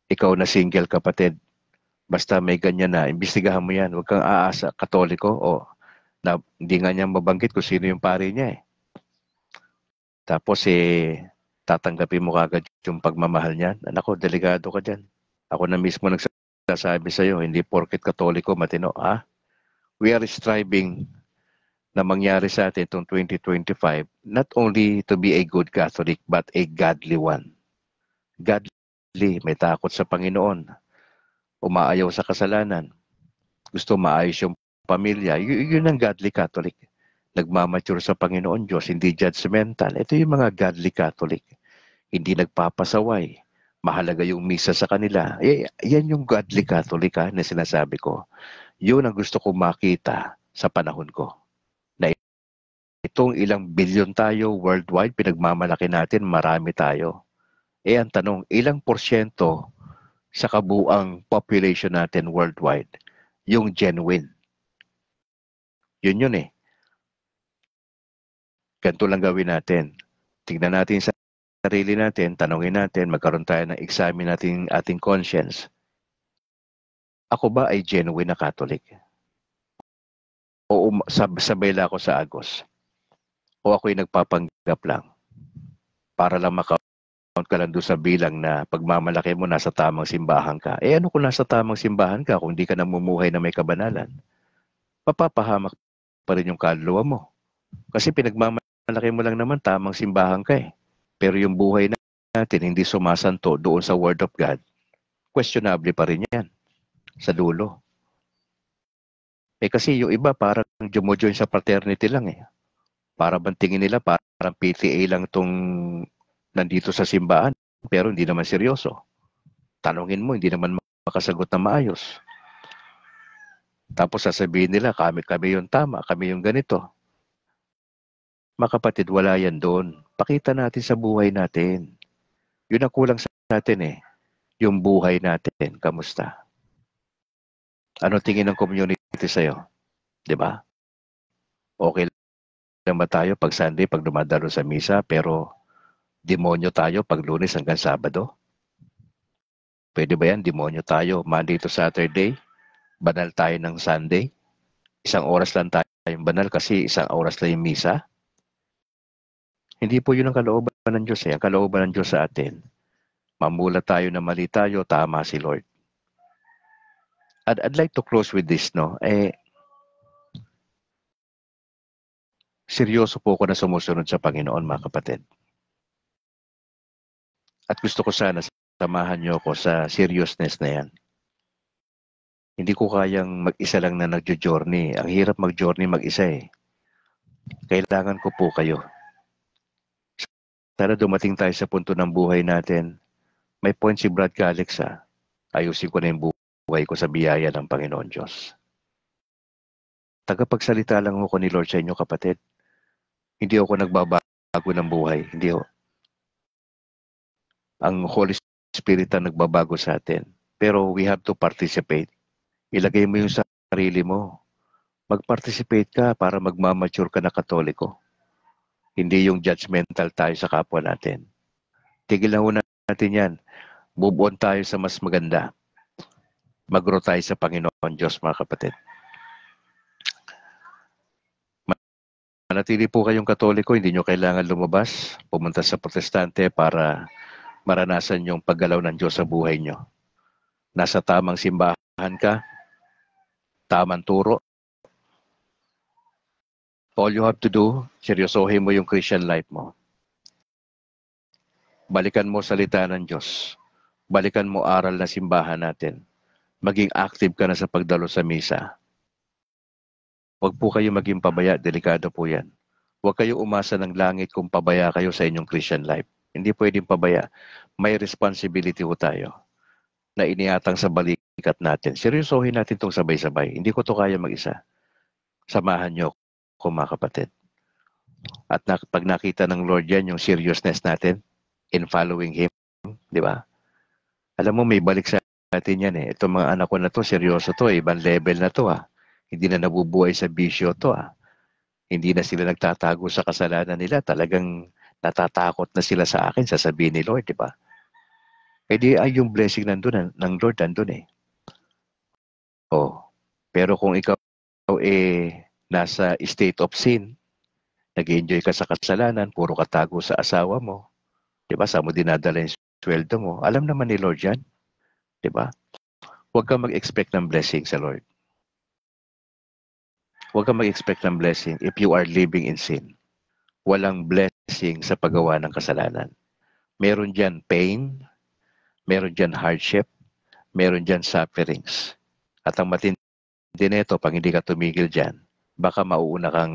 Ikaw na single kapatid, basta may ganyan na, imbestigahan mo yan. Huwag kang aasa, Katoliko, o na hindi nga niya mabanggit kung sino yung pari niya eh. Tapos tatanggapin mo kagad yung pagmamahal niyan. Anak ko, delikado ka dyan. Ako na mismo nagsasabi sa'yo, hindi porket Katoliko, matino. Ha? We are striving na mangyari sa atin itong 2025, not only to be a good Catholic, but a godly one. Godly, may takot sa Panginoon. Umaayaw sa kasalanan. Gusto maayos yung pamilya. Yun ang godly Catholic. Nagmamature sa Panginoon Diyos, hindi judgmental. Ito yung mga godly Catholic. Hindi nagpapasaway. Mahalaga yung misa sa kanila. Yan yung godly Catholic na sinasabi ko. Yun ang gusto kong makita sa panahon ko. Na itong ilang bilyon tayo worldwide, pinagmamalaki natin, marami tayo. Ang tanong, ilang porsyento sa kabuang population natin worldwide yung genuine? Yun eh. Ganito lang gawin natin. Tingnan natin sa sarili natin, tanongin natin, magkaroon tayo ng examine natin ating conscience. Ako ba ay genuine na Catholic? O sabay lang ako sa Agos? O ako'y nagpapanggap lang? Para lang count ka lang doon sa bilang na pagmamalaki mo nasa tamang simbahan ka. Ano kung nasa tamang simbahan ka kung hindi ka namumuhay na may kabanalan? Mapapahamak pa rin yung kaluluwa mo. Kasi pinagmamalaki mo lang naman tamang simbahan ka eh. Pero yung buhay natin hindi sumasanto doon sa Word of God, questionable pa rin yan sa dulo. Kasi yung iba parang jumojoin sa fraternity lang eh. Para bang tingin nila parang PTA lang tong nandito sa simbahan, pero hindi naman seryoso. Tanungin mo, hindi naman makasagot na maayos. Tapos sasabihin nila, kami yung tama, kami yung ganito. Mga kapatid, wala yan doon. Pakita natin sa buhay natin. Yun ang kulang sa atin eh. Yung buhay natin, kamusta? Ano tingin ng community sa'yo? Diba? Okay lang ba tayo pag Sunday, pag dumadalo sa misa, pero demonyo tayo pag Lunes hanggang Sabado? Pwede ba yan? Demonyo tayo Monday to Saturday? Banal tayo ng Sunday? Isang oras lang tayong banal kasi isang oras lang yung misa? Hindi po yun ang kalooban ng Diyos eh. Ang kalooban ng Diyos sa atin, mamula tayo na mali tayo, tama si Lord. I'd like to close with this, no? Seryoso po ako na sumusunod sa Panginoon, mga kapatid. At gusto ko sana samahan niyo ako sa seriousness na yan. Hindi ko kayang mag-isa lang na nagjo-journey. Ang hirap mag-journey mag-isa eh. Kailangan ko po kayo. Sana dumating tayo sa punto ng buhay natin. May point si Brad Calix ayusin ko na yung buhay ko sa biyaya ng Panginoon Diyos. Tagapagsalita lang ako ni Lord sa inyo, kapatid. Hindi ako nagbabago ng buhay. Hindi ako. Ang Holy Spirit ang nagbabago sa atin. Pero we have to participate. Ilagay mo yung sarili mo. Mag-participate ka para magmamature ka na Katoliko. Hindi yung judgmental tayo sa kapwa natin. Tigilan ho natin yan. Move on tayo sa mas maganda. Mag-grow tayo sa Panginoon Diyos, mga kapatid. Manatili po kayong Katoliko, hindi nyo kailangan lumabas, pumunta sa Protestante para maranasan yung paggalaw ng Diyos sa buhay nyo. Nasa tamang simbahan ka, tamang turo. All you have to do, seryosohin mo yung Christian life mo. Balikan mo salita ng Diyos. Balikan mo aral na simbahan natin. Maging active ka na sa pagdalo sa misa. Huwag po kayo maging pabaya, delikado po yan. Huwag kayo umasa ng langit kung pabaya kayo sa inyong Christian life. Hindi pwedeng pabaya. May responsibility po tayo na iniatang sa balikat natin. Seryosohin natin itong sabay-sabay. Hindi ko to kaya mag-isa. Samahan nyo ko, mga kapatid. At pag nakita ng Lord yan, yung seriousness natin in following Him, di ba? Alam mo, may balik sa atin yan eh. Itong mga anak ko na to, seryoso to, ibang level na to ah. Hindi na nabubuhay sa bisyo to ah. Hindi na sila nagtatago sa kasalanan nila. Talagang natatakot na sila sa akin, sasabihin ni Lord, di ba? Eh di ay yung blessing nandun, ng Lord nandun eh. Oh, pero kung ikaw nasa state of sin, nag-enjoy ka sa kasalanan, puro katago sa asawa mo, di ba? Saan mo dinadala yung sweldo mo? Alam naman ni Lord yan, di ba? Huwag kang mag-expect ng blessing sa Lord. Huwag kang mag-expect ng blessing if you are living in sin. Walang blessing sa paggawa ng kasalanan. Meron dyan pain, meron dyan hardship, meron dyan sufferings. At ang matindi nito, pag hindi ka tumigil dyan, baka mauuna kang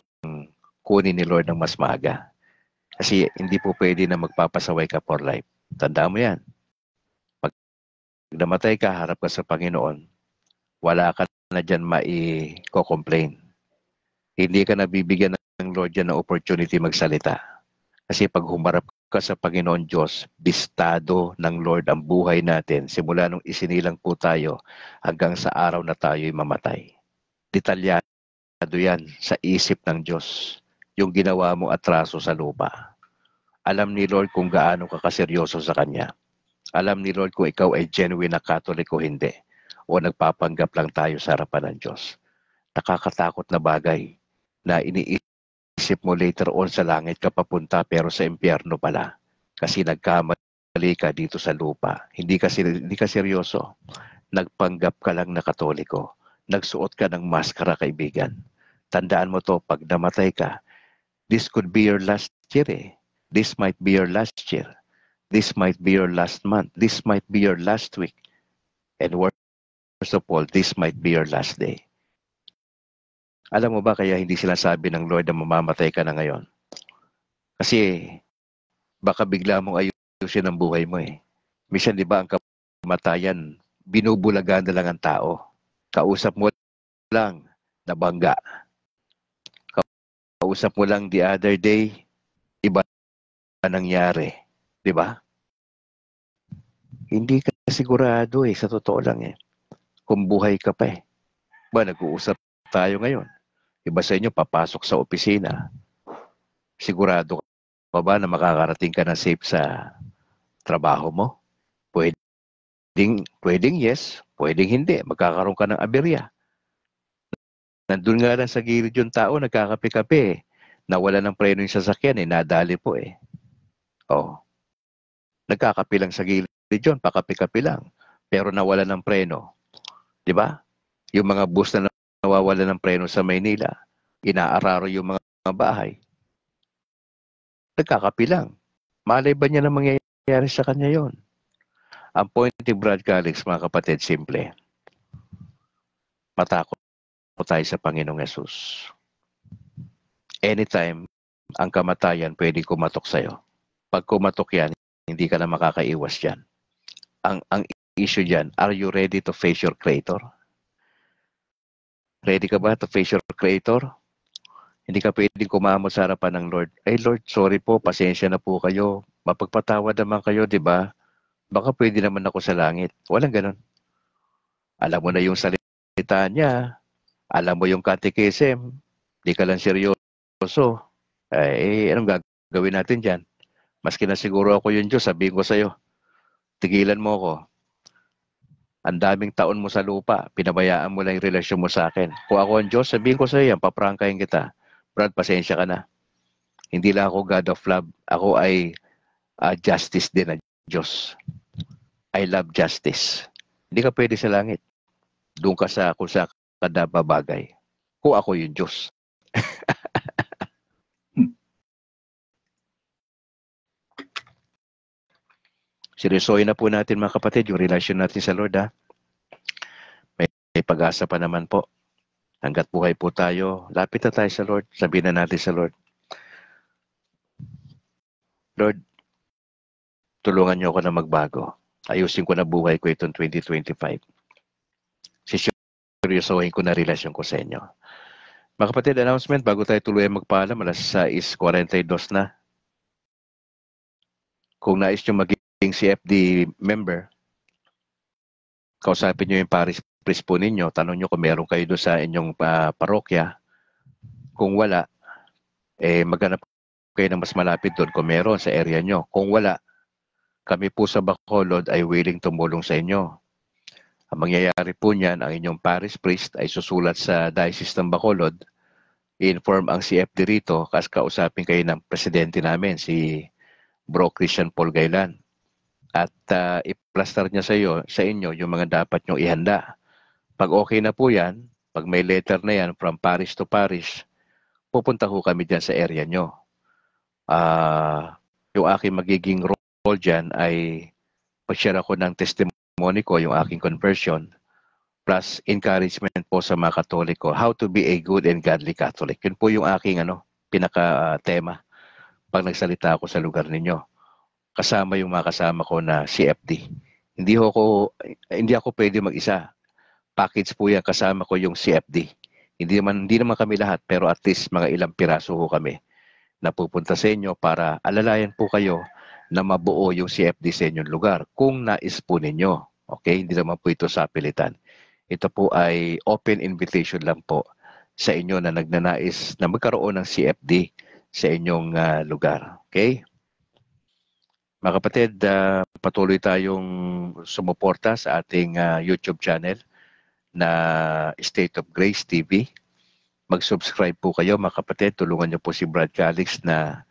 kunin ni Lord ng mas maaga. Kasi hindi po pwede na magpapasaway ka for life. Tandaan mo yan. Pag namatay ka, harap ka sa Panginoon, wala ka na dyan mai-complain. Hindi ka nabibigyan ng Lord dyan ng opportunity magsalita. Kasi pag humarap ka sa Panginoon Diyos, bistado ng Lord ang buhay natin simula nung isinilang po tayo hanggang sa araw na tayo'y mamatay. Detalyado yan sa isip ng Diyos, yung ginawa mo atraso sa lupa. Alam ni Lord kung gaano ka kaseryoso sa Kanya. Alam ni Lord kung ikaw ay genuine na Catholic o hindi, o nagpapanggap lang tayo sa harapan ng Diyos. Nakakatakot na bagay na iniisip mo later on sa langit ka papunta pero sa impyerno pala. Kasi nagkamali ka dito sa lupa. Hindi ka seryoso. Nagpanggap ka lang na Katoliko. Nagsuot ka ng maskara, kaibigan. Tandaan mo to, pag namatay ka, this could be your last year eh. This might be your last year. This might be your last month. This might be your last week. And worst of all, this might be your last day. Alam mo ba kaya hindi sila sabi ng Lord na mamamatay ka na ngayon? Kasi baka bigla mong ayusin ang buhay mo eh. Minsan di ba ang kamatayan, binubulagan na lang ang tao. Kausap mo lang, nabangga. Kausap mo lang the other day, iba nangyari. Di ba? Hindi ka sigurado eh, sa totoo lang eh. Kung buhay ka pa eh. Ba, nag-uusap tayo ngayon. Iba sa inyo, papasok sa opisina. Sigurado ka ba na makakarating ka na safe sa trabaho mo? Pwedeng yes, pwedeng hindi. Magkakaroon ka ng aberya. Nandun nga lang sa gilid yung tao, nagkakape-kape eh. Nawala ng preno yung sasakyan eh, nadali po eh. Oh. Nagkakape lang sa gilid yun, pakape-kape lang. Pero nawala ng preno. Di ba? Yung mga bus na nawawala ng preno sa Maynila, inaararo yung mga bahay. Nagkakape lang. Malay ba niya na mangyayari sa kanya yon? Ang point ni Brad Calix, mga kapatid, simple. Matakot tayo sa Panginoong Yesus. Anytime, ang kamatayan pwede kumatok sa'yo. Pag kumatok yan, hindi ka na makakaiwas dyan. Ang issue dyan, are you ready to face your Creator? Ready ka ba to face your Creator? Hindi ka pwedeng kumamot sa harapan ng Lord. Ay Lord, sorry po, pasensya na po kayo. Mapagpatawad naman kayo, di ba? baka pwede naman ako sa langit. Walang ganun. Alam mo na yung salita niya, alam mo yung catechism, di ka lang seryoso. Anong gagawin natin dyan? Maski na siguro ako yung Diyos, sabihin ko sa'yo, tigilan mo ako. Ang daming taon mo sa lupa, pinabayaan mo lang yung relasyon mo sa akin. Kung ako ang Diyos, sabihin ko sa'yo yan, paprangkahin kita. Brad, pasensya ka na. Hindi lang ako God of love. Ako ay justice din na Diyos. I love justice. Hindi ka pwede sa langit. Doon ka sa kung sa kada babagay. Kung ako yung Diyos. Seryosohin na po natin mga kapatid yung relasyon natin sa Lord, ha? May pag-asa pa naman po. Hanggat buhay po tayo, lapit na tayo sa Lord. Sabihin na natin sa Lord, Lord, tulungan niyo ako na magbago. Ayusin ko na buhay ko itong 2025. Seryosohin ko na relasyon ko sa inyo. Mga kapatid, announcement, bago tayo tuloy magpaalam, alas 6:42 na. Kung nais nyo maging CFD member, kausapin nyo yung parish priest po ninyo, tanong nyo kung meron kayo doon sa inyong parokya. Kung wala, maghanap kayo ng mas malapit doon kung meron sa area nyo. Kung wala, kami po sa Bacolod ay willing tumulong sa inyo. Ang mangyayari po niyan, ang inyong parish priest ay susulat sa Diocese ng Bacolod, i-inform ang CFD rito, kasi kausapin kayo ng presidente namin, si Bro Christian Paul Gailan. At i-plaster niya sa inyo yung mga dapat nyo ihanda. Pag okay na po yan, pag may letter na yan from parish to parish, pupunta ho kami dyan sa area nyo. Yung aking magiging role dyan ay pag-share ako ng testimony ko, yung aking conversion, plus encouragement po sa mga Katoliko, how to be a good and godly Catholic. Yun po yung aking pinaka-tema pag nagsalita ako sa lugar ninyo. Kasama yung mga kasama ko na CFD. Hindi ako pwede mag-isa. Package po yan, kasama ko yung CFD. Hindi naman kami lahat, pero at least mga ilang piraso ho kami na pupunta sa inyo para alalayan po kayo na mabuo yung CFD sa inyong lugar kung nais po ninyo. Okay? Hindi naman po ito sa pilitan. Ito po ay open invitation lang po sa inyo na nagnanais na magkaroon ng CFD sa inyong lugar. Okay? Mga kapatid, patuloy tayong sumuporta sa ating YouTube channel na State of Grace TV. Mag-subscribe po kayo mga kapatid. Tulungan niyo po si Brad Calix na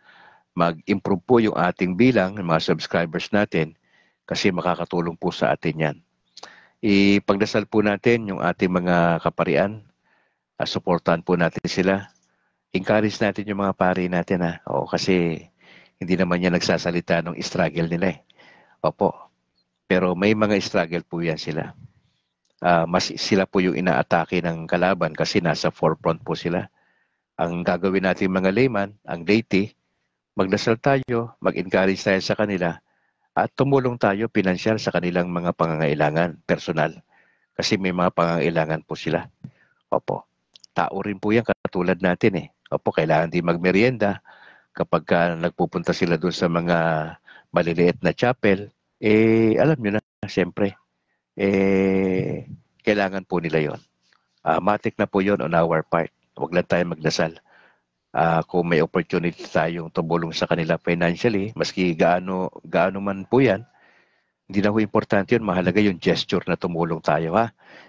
mag-improve po yung ating bilang ng mga subscribers natin kasi makakatulong po sa atin yan. Ipagdasal po natin yung ating mga kaparian. Suportahan po natin sila. Encourage natin yung mga pari natin. Kasi hindi naman yan nagsasalita ng struggle nila. Opo. Pero may mga struggle po yan sila. Mas sila po yung inaatake ng kalaban kasi nasa forefront po sila. Ang gagawin natin mga layman, ang laity, magdasal tayo, mag-encourage tayo sa kanila, at tumulong tayo pinansyal sa kanilang mga pangangailangan, personal. Kasi may mga pangangailangan po sila. Opo. Tao rin po yan katulad natin . Opo, kailangan din magmerienda. Kapag nagpupunta sila doon sa mga maliliit na chapel, alam nyo na, siyempre, kailangan po nila yon. Matik na po yon on our part. Huwag lang tayo magdasal. Kung may opportunity tayong tumulong sa kanila financially, maski gaano man po yan, hindi na po importante yun. Mahalaga yung gesture na tumulong tayo.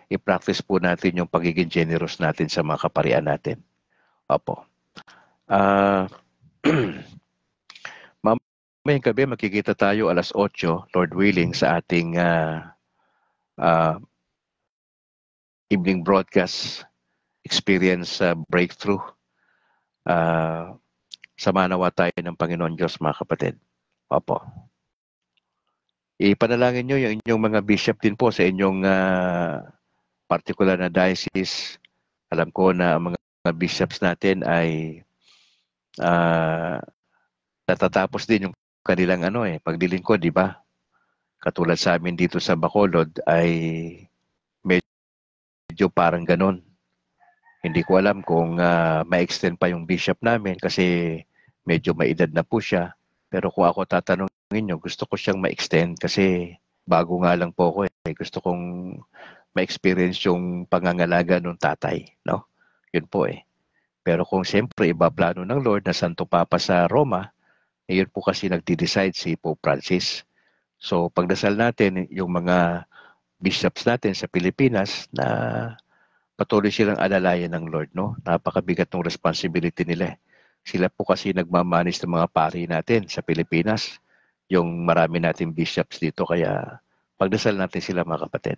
I-practice po natin yung pagiging generous natin sa mga kaparian natin. Opo. Mamayang gabi, makikita tayo alas 8, Lord willing, sa ating evening broadcast experience breakthrough. Samanawa tayo ng Panginoon Diyos, mga kapatid. Opo. Ipanalangin nyo yung inyong mga bishop din po sa inyong particular na diocese. Alam ko na ang mga bishops natin ay natatapos din yung kanilang paglilingkod, di ba? Katulad sa amin dito sa Bacolod ay medyo parang ganon. Hindi ko alam kung ma-extend pa yung bishop namin kasi medyo may edad na po siya. Pero kung ako tatanong nyo, gusto ko siyang ma-extend kasi bago nga lang po ako eh. Gusto kong ma-experience yung pangangalaga ng tatay, no? Yun po eh. Pero kung siyempre iba plano ng Lord na Santo Papa sa Roma, eh, yun po kasi nagde-decide si Pope Francis. So pagdasal natin yung mga bishops natin sa Pilipinas na patuloy silang alalayan ng Lord, no? Napakabigat ng responsibility nila. Sila po kasi nagmamanis ng mga pari natin sa Pilipinas. Yung marami nating bishops dito, kaya pagdasal natin sila mga kapatid.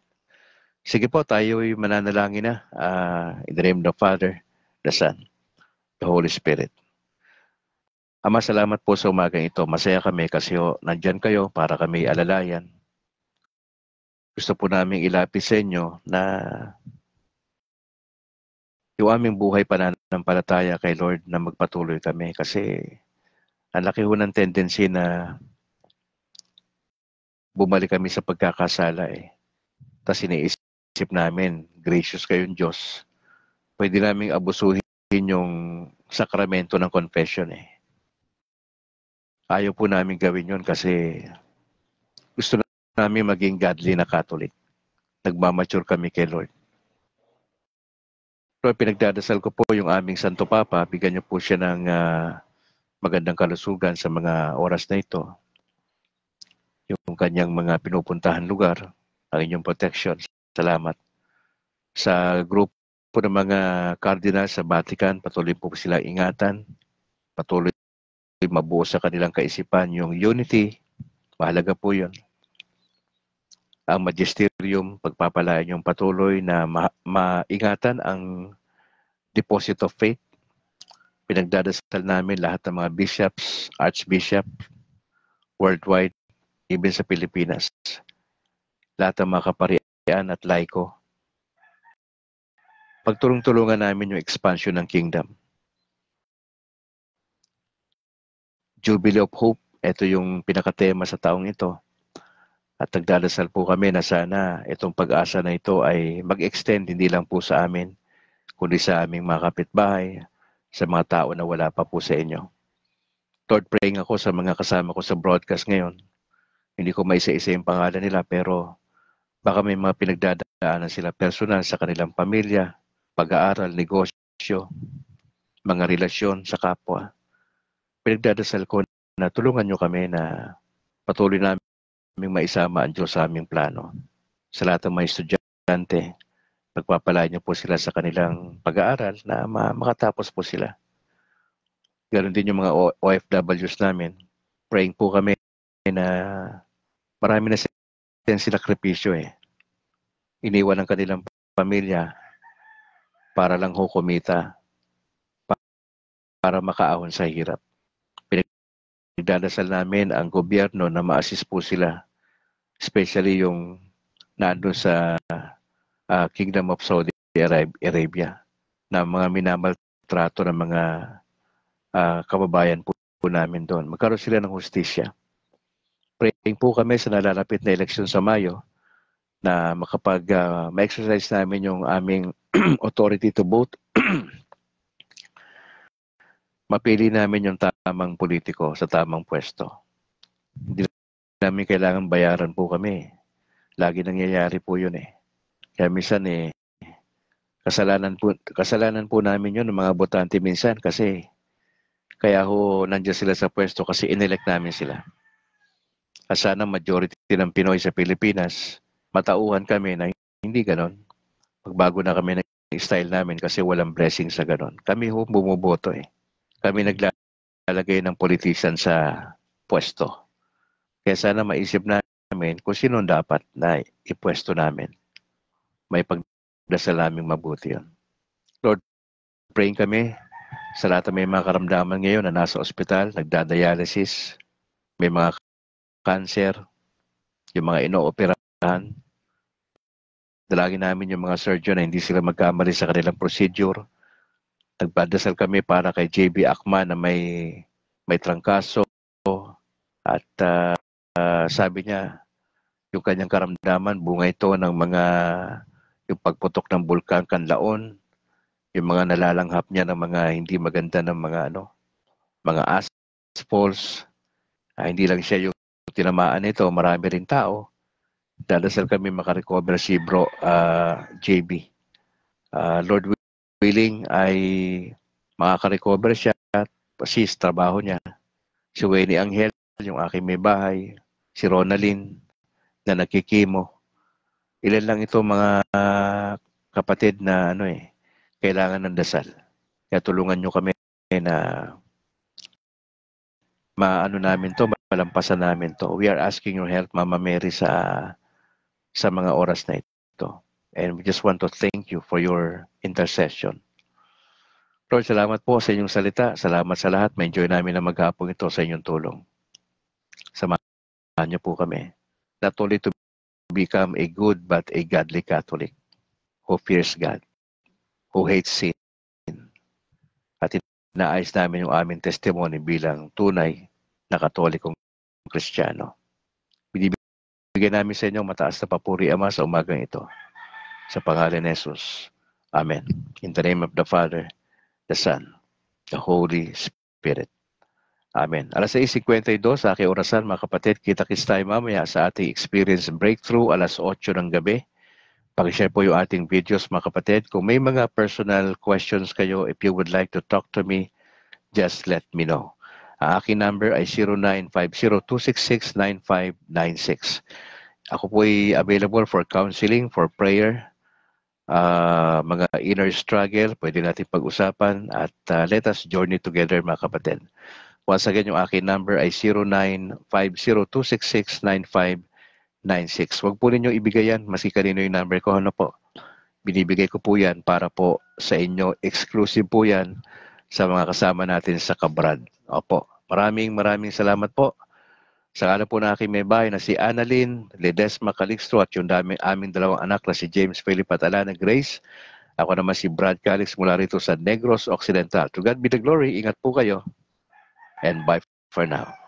Sige po, tayo'y mananalangin na. In the name of the Father, the Son, the Holy Spirit. Ama, salamat po sa umagang ito. Masaya kami kasi nandyan kayo para kami alalayan. Gusto po namin ilapit sa inyo na yung aming buhay pananampalataya kay Lord na magpatuloy kami kasi ang laki ho ng tendency na bumalik kami sa pagkakasala eh. Tapos iniisip namin, gracious kayong Diyos. Pwede naming abusuhin yung sakramento ng confession eh. Ayaw po namin gawin yun kasi gusto namin maging godly na Catholic. Nagmamature kami kay Lord. Pero pinagdadasal ko po yung aming Santo Papa, bigyan niyo po siya ng magandang kalusugan sa mga oras na ito. Yung kanyang mga pinupuntahan lugar, ang inyong protection. Salamat. Sa grupo ng mga cardinal sa Vatican, patuloy po sila ingatan, patuloy mabuo sa kanilang kaisipan yung unity, mahalaga po yun. Ang magisterium, pagpapalain yung patuloy na maingatan ang deposit of faith. Pinagdadasal namin lahat ng mga bishops, archbishop, worldwide, even sa Pilipinas. Lahat ng mga kaparian at laiko. Pagtulong-tulungan namin yung expansion ng kingdom. Jubilee of Hope, ito yung pinakatema sa taong ito. At nagdadasal po kami na sana itong pag-asa na ito ay mag-extend hindi lang po sa amin, kundi sa aming mga kapitbahay, sa mga tao na wala pa po sa inyo. Lord, praying ako sa mga kasama ko sa broadcast ngayon. Hindi ko maisa-isa yung pangalan nila pero baka may mga pinagdadaanan sila personal sa kanilang pamilya, pag-aaral, negosyo, mga relasyon sa kapwa. Pinagdadasal ko na tulungan nyo kami na patuloy namin maisama ang Diyos sa aming plano. Sa lahat ng mga estudyante, pagpapalain niyo po sila sa kanilang pag-aaral na makatapos po sila. Ganon din yung mga OFWs namin. Praying po kami na marami na silang sinakripisyo eh. Iniwan ang kanilang pamilya para lang ho kumita, para makaahon sa hirap. Pinagdadasal namin ang gobyerno na ma-assist po sila, especially yung nandun sa Kingdom of Saudi Arabia na mga minamaltrato ng mga kababayan po namin doon. Magkaroon sila ng hustisya. Praying po kami sa nalalapit na eleksyon sa Mayo na makapag ma-exercise namin yung aming authority to vote. Mapili namin yung tamang politiko sa tamang pwesto. Hindi namin kailangan bayaran po kami. Lagi nangyayari po yun eh. Kaya minsan kasalanan po namin yun ng mga botante minsan kasi kaya ho nandiyan sila sa pwesto kasi inelect namin sila. At sana majority ng Pinoy sa Pilipinas, matauhan kami na hindi ganon. Magbago na kami ng style namin kasi walang blessing sa ganon. Kami ho bumuboto eh. Kami naglalagay ng politician sa pwesto. Kaya sana maisip namin kung sino dapat na ipwesto namin. May pagdasal naming mabuti yun. Lord, praying kami sa lahat ng may mga karamdaman ngayon na nasa ospital, nagdadialysis, may mga cancer, yung mga inooperahan. Dalangin namin yung mga surgeon na hindi sila magkamali sa kanilang procedure. Nagpadasal kami para kay JB Akman na may trangkaso at sabi niya yung kanyang karamdaman bunga ito ng yung pagputok ng bulkan Kanlaon, yung mga nalalanghap niya ng mga hindi maganda ng mga mga ash falls. Hindi lang siya yung tinamaan ito, marami rin tao. Dadasal kami makarecover si Bro JB. Lord willing ay makaka-recover siya at assist trabaho niya. Si Wayne Angel, yung aking may bahay, si Ronalyn na nagkikimo. Ilan lang ito mga kapatid na kailangan ng dasal. Kaya tulungan nyo kami na namin to, malampasan namin to. We are asking your help, Mama Mary, sa mga oras na ito. And we just want to thank you for your intercession. Lord, salamat po sa inyong salita. Salamat sa lahat. Ma-enjoy namin na maghapon ito sa inyong tulong. Samahan niyo po kami. Not only to become a good but a godly Catholic who fears God, who hates sin. At inaayos namin yung aming testimony bilang tunay na Katolikong Kristiyano. Binibigyan namin sa inyo mataas na papuri, Ama, sa umagang ito. Sa pangalan ni Jesus. Amen. In the name of the Father, the Son, the Holy Spirit. Amen. Alas 6:52 sa aking orasan, mga kapatid. Kita-kits tayo mamaya sa ating Experience Breakthrough, alas 8 ng gabi. Pag-share po yung ating videos, mga kapatid. Kung may mga personal questions kayo, if you would like to talk to me, just let me know. Ang aking number ay 0950-266-9596. Ako po ay available for counseling, for prayer, mga inner struggle, pwede natin pag-usapan at let us journey together, mga kapatid. Once again, yung aking number ay 0950-266-9596. Huwag po ninyo ibigay yan, maski kanino yung number ko. Ano po? Binibigay ko po yan para po sa inyo. Exclusive po yan sa mga kasama natin sa Kabrad. Opo. Maraming salamat po. Sa kanan po na aking may bahay na si Annalyn Ledesma Calixto at yung aming dalawang anak na si James Philip at Alana Grace. Ako naman si Brad Calix mula rito sa Negros Occidental. To God be the glory. Ingat po kayo. And bye for now.